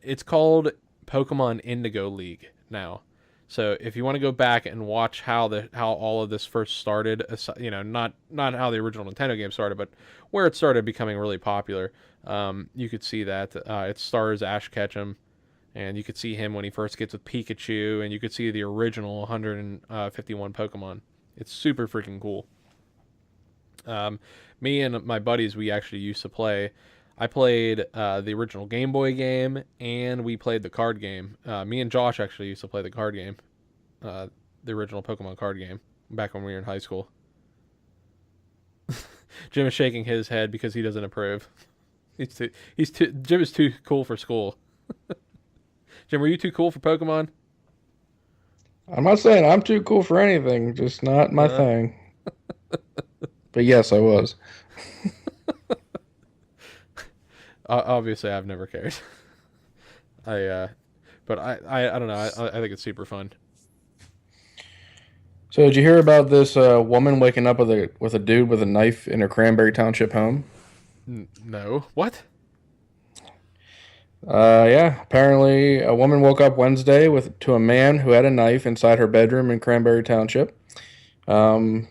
Speaker 4: it's called Pokemon Indigo League now. So if you want to go back and watch how all of this first started, not how the original Nintendo game started, but where it started becoming really popular, you could see that it stars Ash Ketchum, and you could see him when he first gets with Pikachu, and you could see the original 151 Pokemon. It's super freaking cool. Me and my buddies, we actually used to play. I played the original Game Boy game, and we played the card game. Me and Josh actually used to play the card game, the original Pokemon card game, back when we were in high school. Jim is shaking his head because he doesn't approve. Jim is too cool for school. Jim, were you too cool for Pokemon?
Speaker 3: I'm not saying I'm too cool for anything, just not my thing. But yes, I was.
Speaker 4: Obviously, I've never cared. But I don't know. I think it's super fun.
Speaker 3: So did you hear about this woman waking up with a dude with a knife in her Cranberry Township home?
Speaker 4: No. What?
Speaker 3: Yeah. Apparently, a woman woke up Wednesday to a man who had a knife inside her bedroom in Cranberry Township. It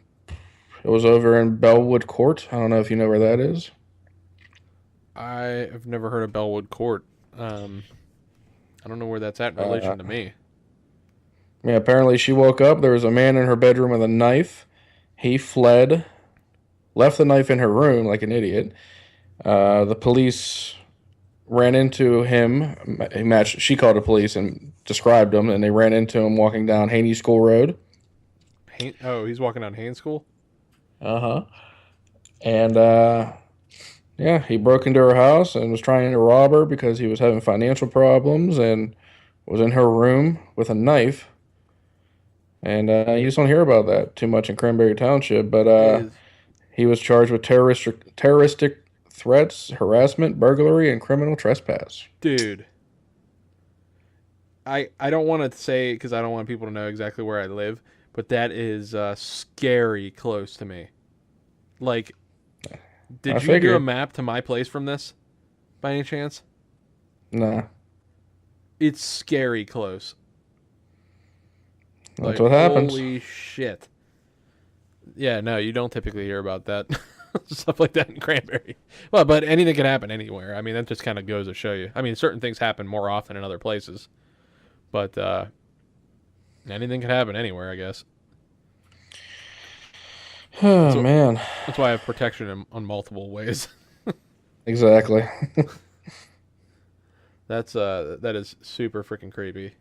Speaker 3: was over in Bellwood Court. I don't know if you know where that is.
Speaker 4: I have never heard of Bellwood Court. I don't know where that's at in relation to me.
Speaker 3: Yeah, apparently she woke up. There was a man in her bedroom with a knife. He fled, left the knife in her room like an idiot. The police ran into him. She called the police and described him, and they ran into him walking down Haney School Road.
Speaker 4: He's walking down Haines School?
Speaker 3: Uh-huh. And, yeah, he broke into her house and was trying to rob her because he was having financial problems and was in her room with a knife. And you just don't hear about that too much in Cranberry Township. But he was charged with terroristic threats, harassment, burglary, and criminal trespass.
Speaker 4: Dude. I don't want to say, because I don't want people to know exactly where I live, but that is scary close to me. Like, did you do a map to my place from this, by any chance?
Speaker 3: Nah.
Speaker 4: It's scary close.
Speaker 3: That's what happens.
Speaker 4: Holy shit. Yeah, no, you don't typically hear about that. Stuff like that in Cranberry. Well, but anything can happen anywhere. I mean, that just kind of goes to show you. I mean, certain things happen more often in other places. But anything can happen anywhere, I guess.
Speaker 3: Oh, man.
Speaker 4: That's why I have protection on multiple ways.
Speaker 3: Exactly.
Speaker 4: That is super freaking creepy.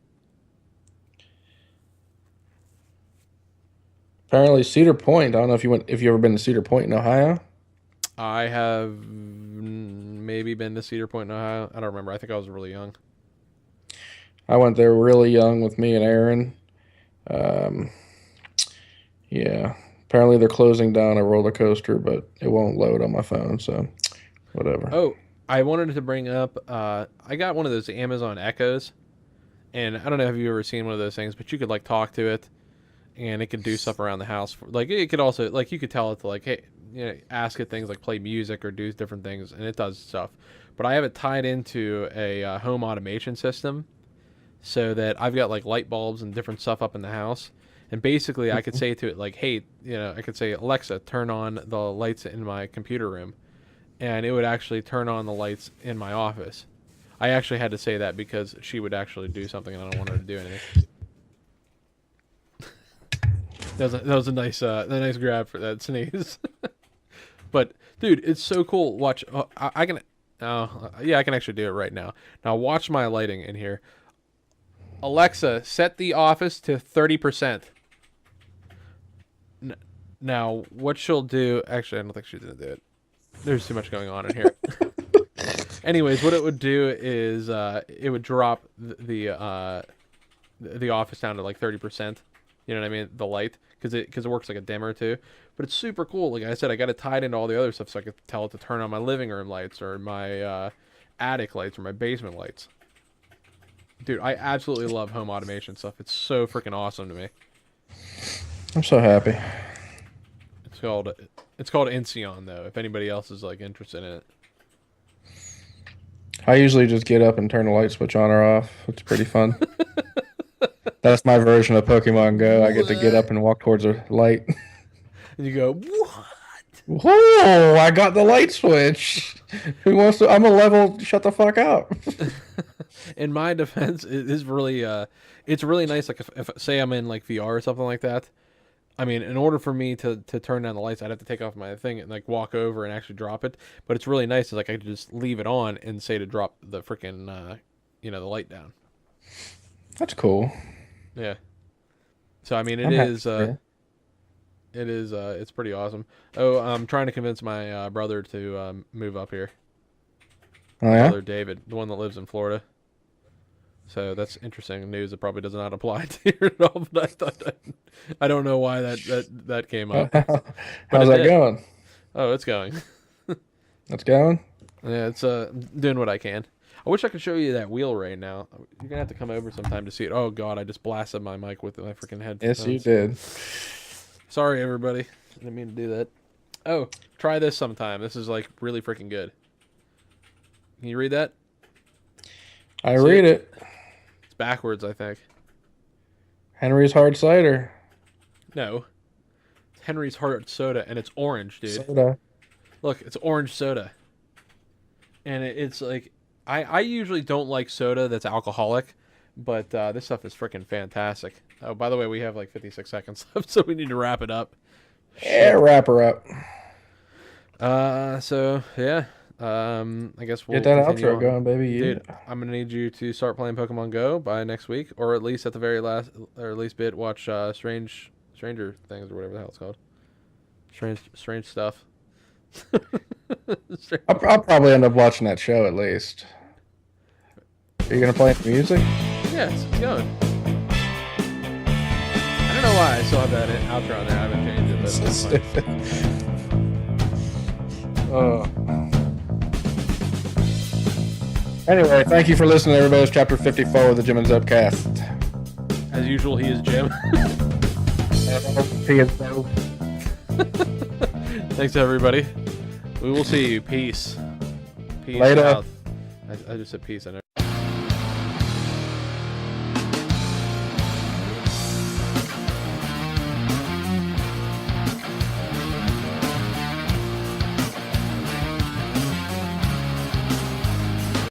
Speaker 3: Apparently, Cedar Point. I don't know if you ever been to Cedar Point in Ohio.
Speaker 4: I have maybe been to Cedar Point in Ohio. I don't remember. I think I was really young.
Speaker 3: I went there really young with me and Aaron. Yeah. Apparently, they're closing down a roller coaster, but it won't load on my phone, so whatever.
Speaker 4: Oh, I wanted to bring up. I got one of those Amazon Echoes, and I don't know if you've ever seen one of those things, but you could like talk to it. And it could do stuff around the house. Like, it could also, like, you could tell it to, like, hey, you know, ask it things like play music or do different things, and it does stuff. But I have it tied into a home automation system so that I've got, like, light bulbs and different stuff up in the house. And basically, I could say to it, like, hey, you know, I could say, Alexa, turn on the lights in my computer room. And it would actually turn on the lights in my office. I actually had to say that because she would actually do something, and I don't want her to do anything. That was a nice grab for that sneeze. But dude, it's so cool. Watch, I can actually do it right now. Now watch my lighting in here. Alexa, set the office to 30%. Now what she'll do? Actually, I don't think she's gonna do it. There's too much going on in here. Anyways, what it would do is it would drop the office down to like 30%. You know what I mean? The light, because it works like a dimmer too. But it's super cool. Like I said, I got it tied into all the other stuff, so I could tell it to turn on my living room lights or my attic lights or my basement lights. Dude, I absolutely love home automation stuff. It's so freaking awesome to me.
Speaker 3: I'm so happy.
Speaker 4: It's called Inceon though. If anybody else is like interested in it.
Speaker 3: I usually just get up and turn the light switch on or off. It's pretty fun. That's my version of Pokemon Go. I get to get up and walk towards a light.
Speaker 4: And you go, what?
Speaker 3: Whoa, I got the light switch. Who wants to? I'm a level. Shut the fuck up.
Speaker 4: In my defense, it is really, it's really nice. Like if say I'm in like VR or something like that. I mean, in order for me to turn down the lights, I'd have to take off my thing and like walk over and actually drop it. But it's really nice. It's like I could just leave it on and say to drop the freaking, the light down.
Speaker 3: That's cool.
Speaker 4: Yeah. So I mean, it's pretty awesome. Oh, I'm trying to convince my brother to move up here.
Speaker 3: Oh yeah.
Speaker 4: Brother David, the one that lives in Florida. So that's interesting news. It probably does not apply to here at all. But I don't know why that came up.
Speaker 3: How's that going?
Speaker 4: Oh, it's going.
Speaker 3: It's going.
Speaker 4: Yeah, it's doing what I can. I wish I could show you that wheel right now. You're gonna have to come over sometime to see it. Oh God, I just blasted my mic with my freaking headphones.
Speaker 3: Yes, you did.
Speaker 4: Sorry, everybody. I didn't mean to do that. Oh, try this sometime. This is like really freaking good. Can you read that?
Speaker 3: I read it.
Speaker 4: It's backwards, I think.
Speaker 3: Henry's hard cider.
Speaker 4: No. It's Henry's hard soda, and it's orange, dude.
Speaker 3: Soda.
Speaker 4: Look, it's orange soda. And it's like... I usually don't like soda that's alcoholic, but this stuff is freaking fantastic. Oh, by the way, we have like 56 seconds left, so we need to wrap it up.
Speaker 3: Yeah, wrap her up.
Speaker 4: So, yeah. I guess we'll
Speaker 3: get that
Speaker 4: continue
Speaker 3: outro
Speaker 4: on.
Speaker 3: going, baby.
Speaker 4: Dude, I'm going to need you to start playing Pokemon Go by next week, or at least at the very last, or at least watch Stranger Things, or whatever the hell it's called. Strange stuff.
Speaker 3: I'll probably end up watching that show at least. Are you gonna play the music?
Speaker 4: Yeah, it's going. I don't know why I still have that outro on there. I haven't changed it, but
Speaker 3: So
Speaker 4: it's
Speaker 3: stupid. Anyway, thank you for listening, everybody. It's chapter 54 of the JimandZope cast.
Speaker 4: As usual, he is Jim.
Speaker 3: See you, Zope.
Speaker 4: Thanks, everybody. We will see you. Peace. Peace
Speaker 3: Later.
Speaker 4: out. I just said peace. I know.